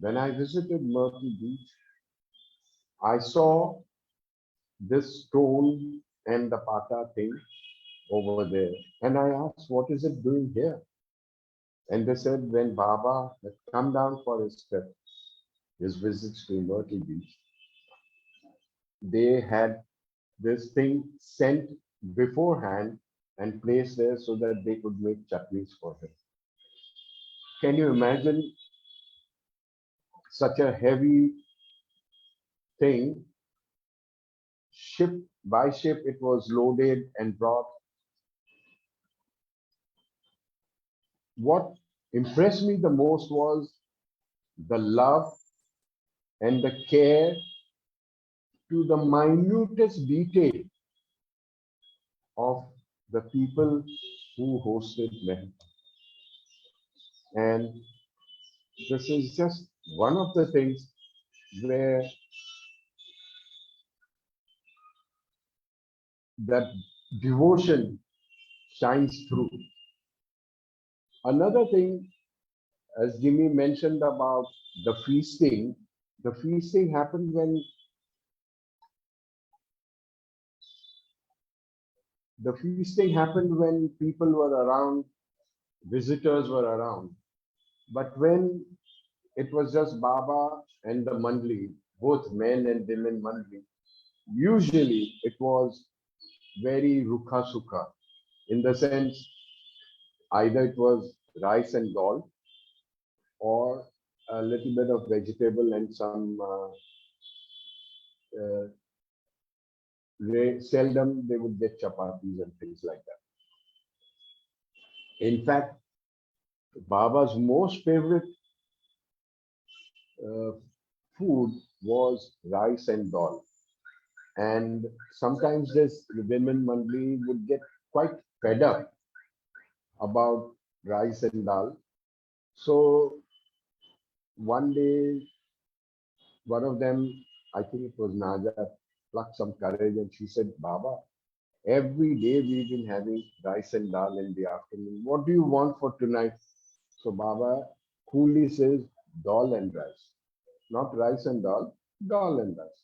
Speaker 1: when I visited Myrtle Beach, I saw this stone and the pata thing over there. And I asked, what is it doing here? And they said, when Baba had come down for his visits to Myrtle Beach, they had this thing sent beforehand and placed there so that they could make chutneys for him. Can you imagine such a heavy thing? Ship by ship, it was loaded and brought. What impressed me the most was the love and the care to the minutest detail of the people who hosted Mehta. And this is just one of the things where that devotion shines through. Another thing, as Jimmy mentioned about the feasting happened when people were around, visitors were around. But when it was just Baba and the Mandli, both men and women Mandli, usually it was very rukha sukha, in the sense either it was rice and dal or a little bit of vegetable and some seldom they would get chapatis and things like that. In fact, Baba's most favorite uh, food was rice and dal. And sometimes this women mandli would get quite fed up about rice and dal. So one day, one of them, I think it was Naja, plucked some courage and she said, Baba, every day we've been having rice and dal in the afternoon. What do you want for tonight? So Baba coolly says, dal and rice. Not rice and dal and rice.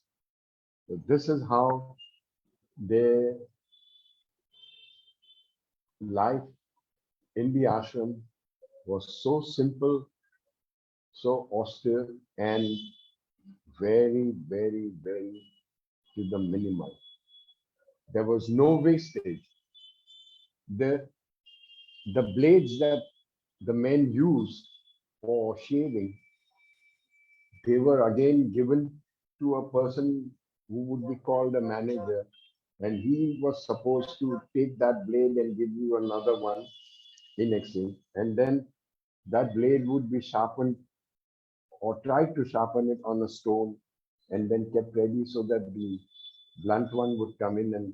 Speaker 1: So this is how their life in the ashram was so simple, so austere, and very, very, very to the minimal. There was no wastage. The, the blades that the men used for shaving, they were again given to a person who would be called a manager, and he was supposed to take that blade and give you another one in exchange. And then that blade would be sharpened or tried to sharpen it on a stone and then kept ready so that the blunt one would come in and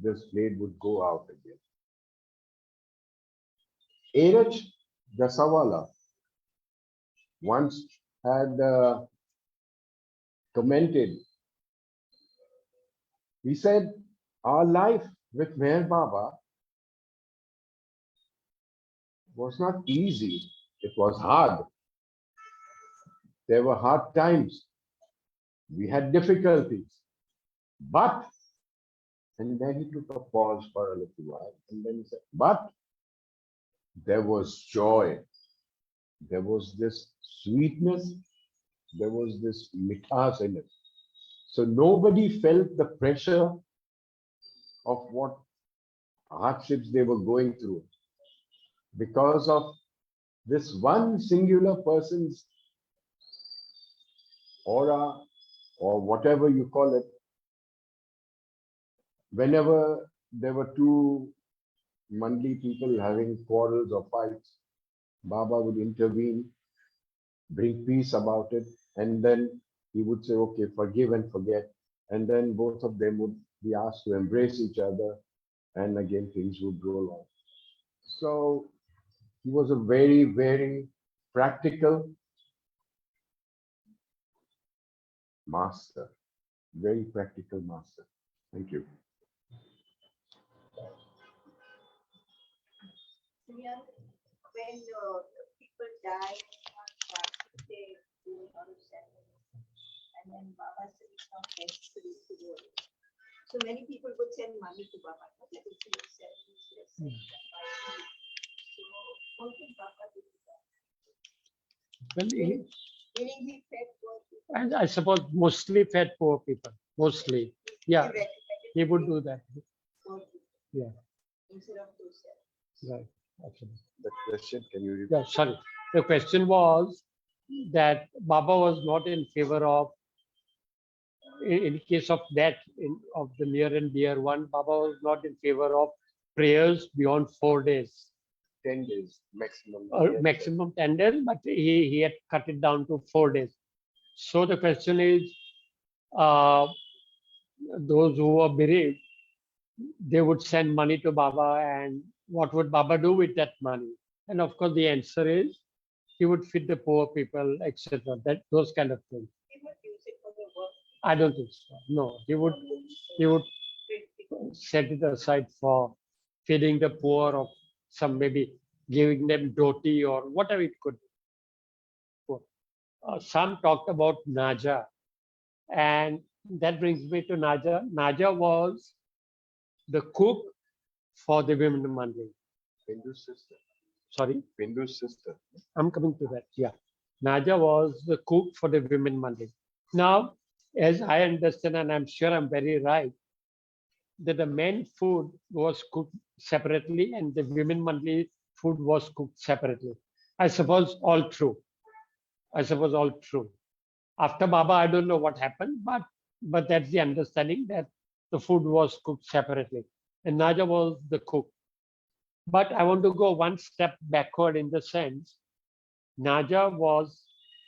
Speaker 1: this blade would go out again. Eraj Dasawala once had commented, he said, our life with Meher Baba was not easy, it was hard. There were hard times. We had difficulties. But, and then he took a pause for a little while, and then he said, but there was joy. There was this sweetness. There was this mithas in it. So nobody felt the pressure of what hardships they were going through. Because of this one singular person's aura or whatever you call it, whenever there were two Mandli people having quarrels or fights, Baba would intervene, bring peace about it, and then he would say, okay, forgive and forget. And then both of them would be asked to embrace each other, and again things would roll on. So he was a very, very practical master, very practical master. Thank you.
Speaker 3: Yeah, when people die, they do a lot of ceremonies. And then Baba said it's not necessary to do it. So many people would send money to Baba. But let us do ceremonies, let's say, so what did Baba do with that?
Speaker 2: Well,
Speaker 3: Meaning he fed poor people.
Speaker 2: and I suppose mostly fed poor people, mostly. Yeah,
Speaker 3: He
Speaker 2: he would do that.
Speaker 3: poor people
Speaker 2: Yeah,
Speaker 3: instead of those ceremonies.
Speaker 2: right. Absolutely.
Speaker 1: The question, can you repeat?
Speaker 2: Yeah, sorry. The question was that Baba was not in favor of, in case of death of the near and dear one, Baba was not in favor of prayers beyond 4 days,
Speaker 1: 10 days maximum.
Speaker 2: or maximum 10 days, but he had cut it down to 4 days. So the question is, uh, those who were bereaved, they would send money to Baba, and what would Baba do with that money? And of course, the answer is he would feed the poor people, etc. That those kind of things.
Speaker 3: He would use it for the work.
Speaker 2: I don't think so. No, he would set it aside for feeding the poor, or some maybe giving them dhoti or whatever it could be. Some talked about Naja, and that brings me to Naja. Naja was the cook for the women mandali.
Speaker 1: Bindu's sister.
Speaker 2: Sorry,
Speaker 1: Bindu's sister.
Speaker 2: I'm coming to that. Yeah. Naja was the cook for the women mandali. Now, as I understand, and I'm sure I'm very right, that the men food was cooked separately and the women mandali food was cooked separately. I suppose all true. I suppose all true. After Baba, I don't know what happened, but that's the understanding, that the food was cooked separately. And Naja was the cook. But I want to go one step backward in the sense, Naja was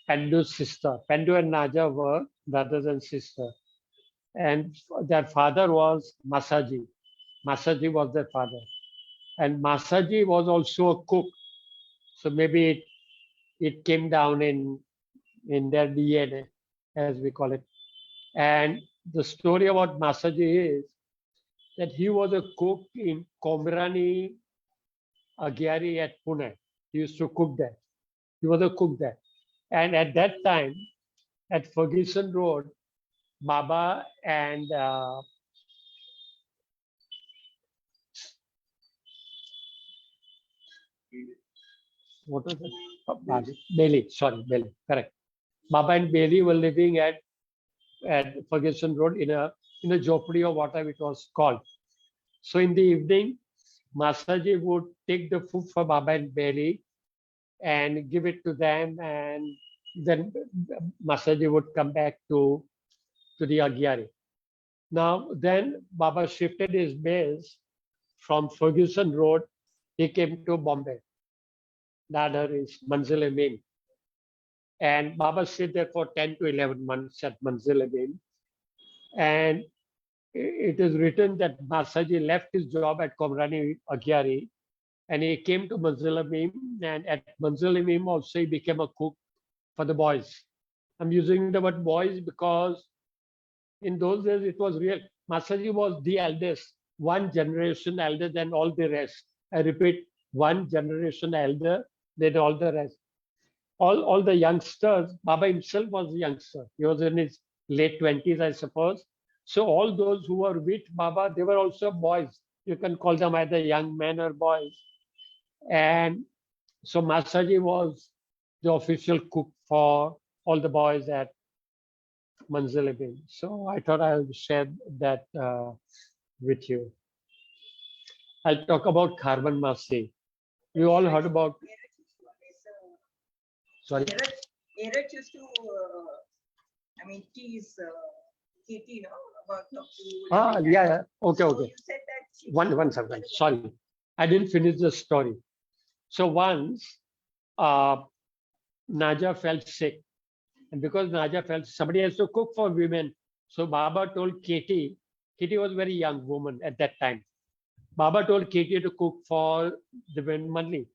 Speaker 2: Pandu's sister. Pandu and Naja were brothers and sisters. And their father was Masaji. Masaji was their father. And Masaji was also a cook. So maybe it came down in their DNA, as we call it. And the story about Masaji is that he was a cook in Komrani Agyari at Pune. He used to cook there. He was a cook there. And at that time, at Ferguson Road, Baba and what was it? Bailey, sorry, Bailey, correct. Baba and Bailey were living at Ferguson Road in a jhopadi or whatever it was called. So in the evening, Masaji would take the food for Baba and Bailey and give it to them, and then Masaji would come back to the Agyari. Now, then Baba shifted his base from Ferguson Road. He came to Bombay. Dadar is Manzil-e-Min. And Baba stayed there for 10 to 11 months at Manzil-e-Min. And it is written that Masaji left his job at Komrani Agyari and he came to Manzil-e-Min. And at Manzil-e-Min also he became a cook for the boys. I'm using the word boys because in those days it was real. Masaji was the eldest, one generation elder than all the rest. I repeat, one generation elder than all the rest. All the youngsters, Baba himself was a youngster. He was in his late 20s, I suppose. So all those who were with Baba, they were also boys. You can call them either young men or boys. And so Masaji was the official cook for all the boys at Manzil-e-Min. So I thought I'll share that with you. I'll talk about Carbon Masi. You all heard about Sorry.
Speaker 3: Eraj used to, tease Katie, about her food.
Speaker 2: Ah, yeah. Okay,
Speaker 3: So
Speaker 2: okay.
Speaker 3: you said that she
Speaker 2: One second. Sorry, I didn't finish the story. So once, Naja fell sick, and because Naja fell, somebody has to cook for women. So Baba told Katie. Katie was a very young woman at that time. Baba told Katie to cook for the women monthly.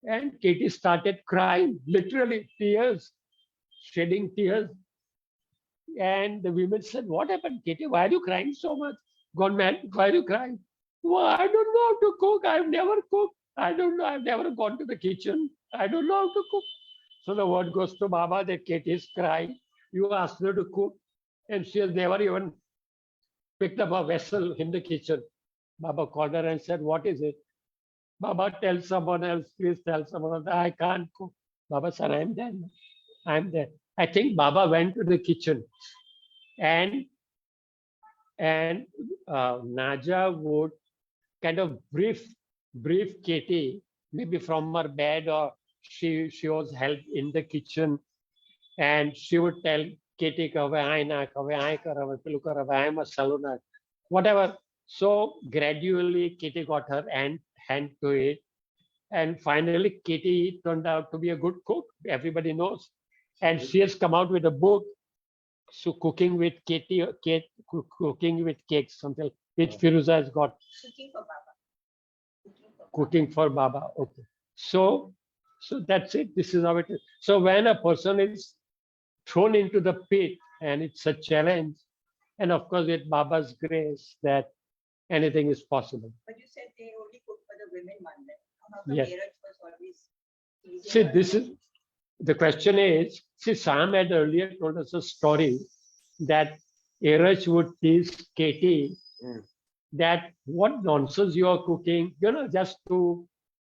Speaker 2: And Katie started crying, literally tears, shedding tears. And the women said, "What happened, Katie? Why are you crying so much? Gone mad? Why are you crying?" "Well, I don't know how to cook. I've never cooked. I don't know. I've never gone to the kitchen. I don't know how to cook." So the word goes to Baba that Katie is crying. You asked her to cook, and she has never even picked up a vessel in the kitchen. Baba called her and said, "What is it?" "Baba, tell someone else. Please tell someone else. I can't cook." Baba said, "I'm there. I'm there." I think Baba went to the kitchen, and and Naja would kind of brief Katie, maybe from her bed, or she was help in the kitchen, and she would tell Katie, "Ka હવે આય નાખ, હવે આય કર, હવે પેલું કર, હવે આય મસાલો નાખ," whatever. So gradually Katie got her hand to it, and finally Katie turned out to be a good cook. Everybody knows, and she has come out with a book. So cooking with cooking with cakes, something which Firuza has got.
Speaker 3: cooking for Baba.
Speaker 2: Cooking for Baba. Okay. So that's it. This is how it is. So when a person is thrown into the pit and it's a challenge, and of course with Baba's grace, that anything is possible.
Speaker 3: But you said they only cook for the women one day. How come
Speaker 2: Yes.
Speaker 3: Eraj was always teasing
Speaker 2: See,
Speaker 3: her?
Speaker 2: this is the question is, see, Sam had earlier told us a story that Eraj would tease Katie that what nonsense you are cooking, just to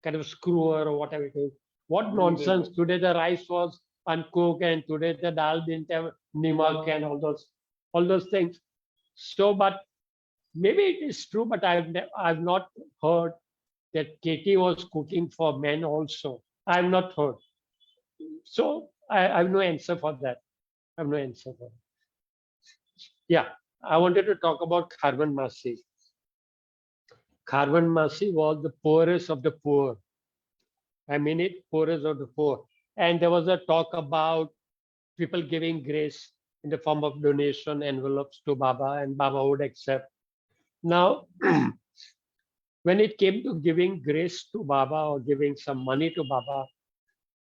Speaker 2: kind of screw her or whatever it is. What nonsense. Today the rice was uncooked and today the dal didn't have nimak and all those things. So, but maybe it is true, but I've not heard that Katie was cooking for men also. I've not heard. So I have no answer for that. I have no answer for that. Yeah, I wanted to talk about Kharvan Masi. Kharvan Masi was the poorest of the poor. I mean it, poorest of the poor. And there was a talk about people giving grace in the form of donation envelopes to Baba, and Baba would accept. Now, when it came to giving grace to Baba or giving some money to Baba,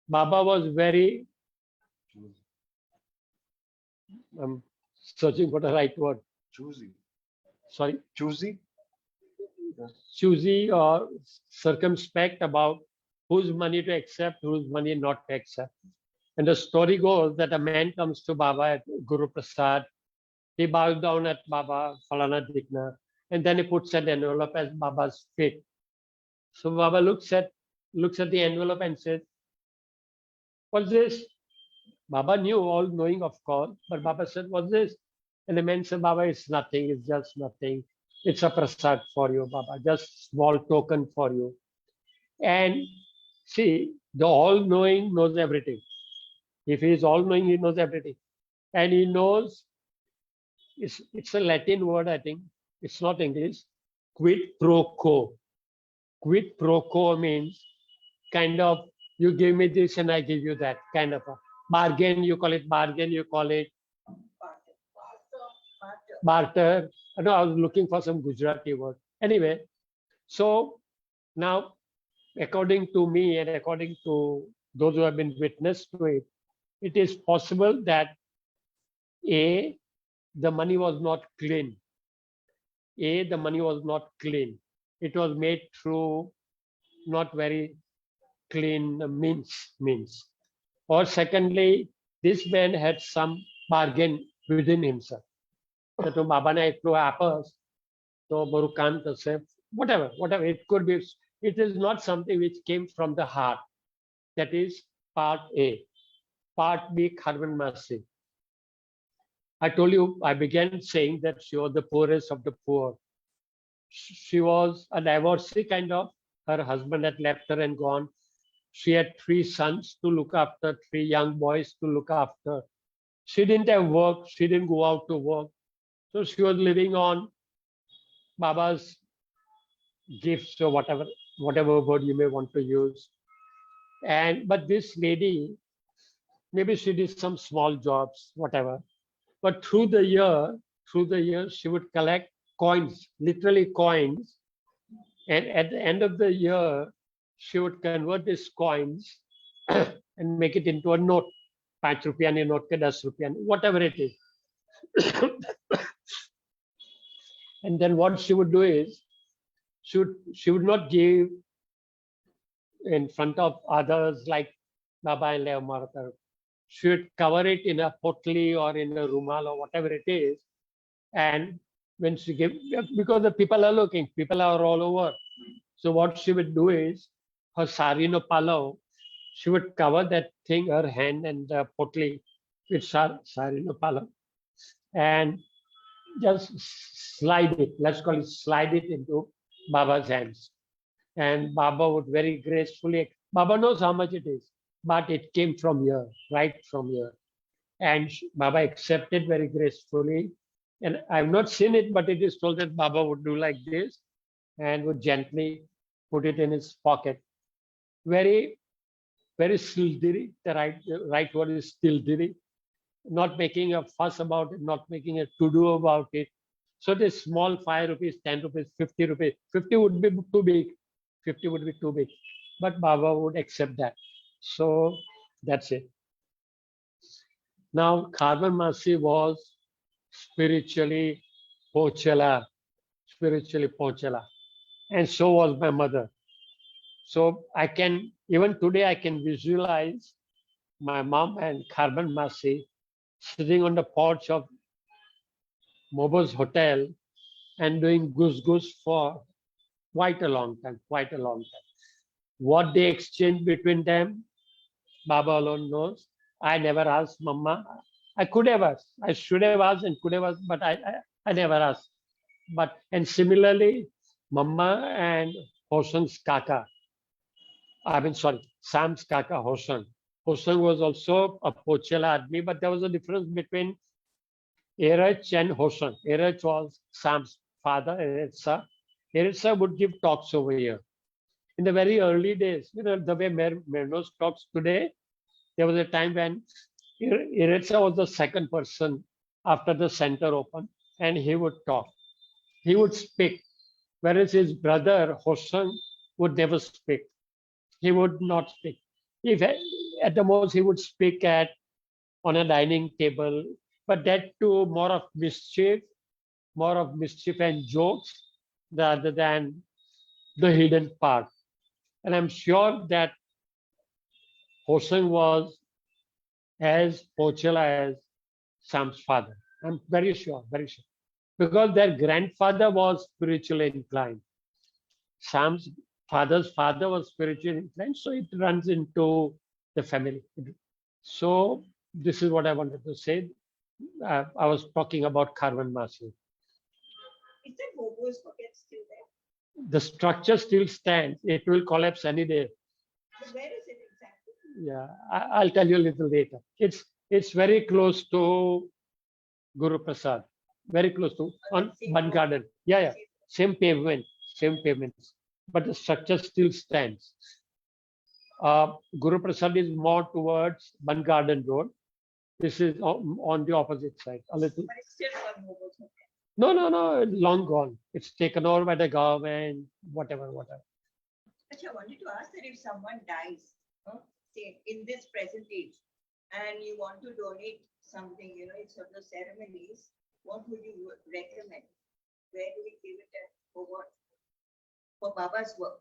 Speaker 2: Baba was very, I'm searching for the right word.
Speaker 1: Choosy.
Speaker 2: Sorry,
Speaker 1: Choosy?
Speaker 2: choosy or circumspect about whose money to accept, whose money not to accept. And the story goes that a man comes to Baba at Guru Prasad. He bows down at Baba, Falana Dikna, and then he puts an envelope at Baba's feet. So Baba looks at the envelope and says, "What's this?" Baba knew, all knowing of course, but Baba said, "What's this?" And the man said, "Baba, it's nothing, it's just nothing. It's a prasad for you, Baba, just small token for you." And see, the all-knowing knows everything. If he is all-knowing, he knows everything. And he knows, it's a Latin word, I think. It's not English. Quid pro quo. Quid pro quo means kind of, you give me this and I give you that, kind of a bargain. You call it bargain, you call it barter. No, I was looking for some Gujarati word. Anyway, so now, according to me and according to those who have been witness to it, it is possible that A, the money was not clean. The money was not clean. It was made through not very clean means. Or secondly, this man had some bargain within himself. That to Baba na itlu apples, to baru kaam thase, whatever. It could be. It is not something which came from the heart. That is part A. Part B, Kharvan Masi. I told you, I began saying that she was the poorest of the poor. She was a divorcee kind of. Her husband had left her and gone. She had 3 sons to look after, 3 young boys to look after. She didn't have work. She didn't go out to work. So she was living on Baba's gifts or whatever word you may want to use. But this lady, maybe she did some small jobs, whatever. But through the year, she would collect coins, literally coins. And at the end of the year, she would convert these coins and make it into a note. 5 rupiah note, 10 rupiah, whatever it is. And then what she would do is, she would not give in front of others like Baba and Leo Martha. She would cover it in a potli or in a rumal or whatever it is. And when she gave, because the people are looking, people are all over. So what she would do is, her sari no palav, she would cover that thing, her hand and the potli with sari no palav, and just slide it, let's call it slide it into Baba's hands. And Baba would very gracefully, Baba knows how much it is, but it came from here, right from here. And Baba accepted very gracefully. And I've not seen it, but it is told that Baba would do like this and would gently put it in his pocket. Very, very sildiri. The right word is sildiri. Not making a fuss about it, not making a to-do about it. So this small 5 rupees, 10 rupees, 50 rupees, 50 would be too big. 50 would be too big. But Baba would accept that. So that's it. Now, Carbon Masi was spiritually Pochala, and so was my mother. So I can, even today, I can visualize my mom and Carbon Masi sitting on the porch of Mobo's hotel and doing goose for quite a long time. What they exchanged between them, Baba alone knows. I never asked Mama. I could have asked. I should have asked and could have asked, but I never asked. And similarly, Mama and Hosan's Kaka. Sam's Kaka Hosan. Hosan was also a Pochela Admi, but there was a difference between Erach and Hosan. Erach was Sam's father, Eretsa. Eretsa would give talks over here. In the very early days, the way Mernos talks today, there was a time when Eretsa was the second person after the center opened, and he would talk. He would speak, whereas his brother Hosan would never speak. He would not speak. If at the most he would speak on a dining table, but that too more of mischief and jokes rather than the hidden part. And I'm sure that Hosan was as Pochela as Sam's father. I'm very sure. Because their grandfather was spiritually inclined. Sam's father's father was spiritually inclined, so it runs into the family. So this is what I wanted to say. I was talking about Carbon Masi.
Speaker 3: Is that Bobo's pocket still there?
Speaker 2: The structure still stands. It will collapse any day.
Speaker 3: But where is it exactly?
Speaker 2: Yeah, I'll tell you a little later. It's very close to Guru Prasad. Very close to on Ban Garden. Yeah. Same pavements. But the structure still stands. Guru Prasad is more towards Ban Garden Road. This is on the opposite side, a little.
Speaker 3: But it's still on Bobo's pocket.
Speaker 2: No, long gone. It's taken over by the government, whatever.
Speaker 3: Actually, I wanted to ask that if someone dies, say in this present age, and you want to donate something, it's of the ceremonies, what would you recommend? Where do we give it at, for what? For Baba's work.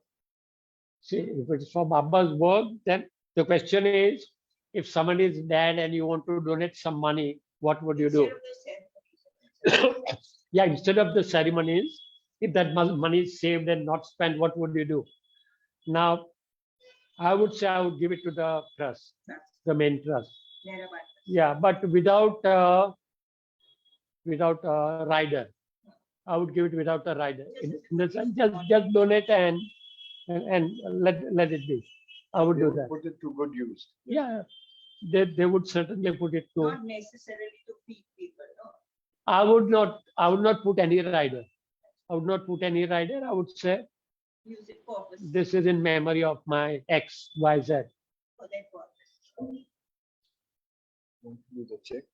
Speaker 2: See, if it's for Baba's work, then the question is, if someone is dead and you want to donate some money, what would you do? Yeah, instead of the ceremonies, if that money is saved and not spent, what would you do? Now, I would say I would give it to the trust, the main trust. Yeah, but without a rider. I would give it without a rider. In the sense, just donate and let it be. I would
Speaker 1: They
Speaker 2: do
Speaker 1: would
Speaker 2: that.
Speaker 1: put it to good use.
Speaker 2: Yeah, they would certainly put it to.
Speaker 3: Not necessarily to feed people, no?
Speaker 2: I would not put any rider. I would not put any rider. I would say
Speaker 3: Use it purpose
Speaker 2: this is in memory of my X, Y, Z.
Speaker 3: for that purpose.
Speaker 1: Want to do the check?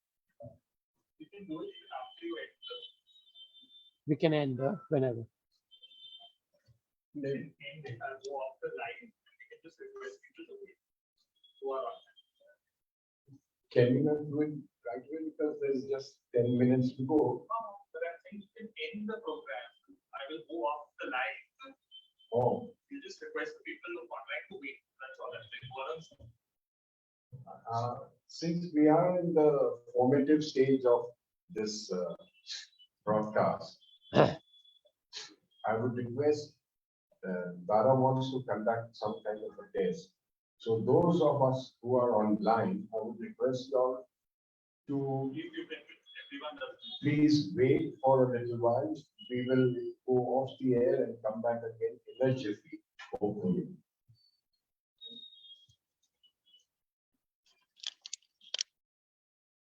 Speaker 4: You can do it after you enter.
Speaker 2: We can end whenever.
Speaker 1: Maybe.
Speaker 4: And they can go off the line. You can just request people to wait. Who are on.
Speaker 1: Can we not do it right away because there's just 10 minutes to go?
Speaker 4: But I think you can end the program. I will go off the line.
Speaker 1: Oh,
Speaker 4: You just request the people who contract to wait. That's all I'm saying. What else?
Speaker 1: since we are in the formative stage of this broadcast, I would request, Dara wants to conduct some kind of a test. So those of us who are online, I would request you all to
Speaker 4: Everyone does.
Speaker 1: please wait for a little while. We will go off the air and come back again immediately, hopefully.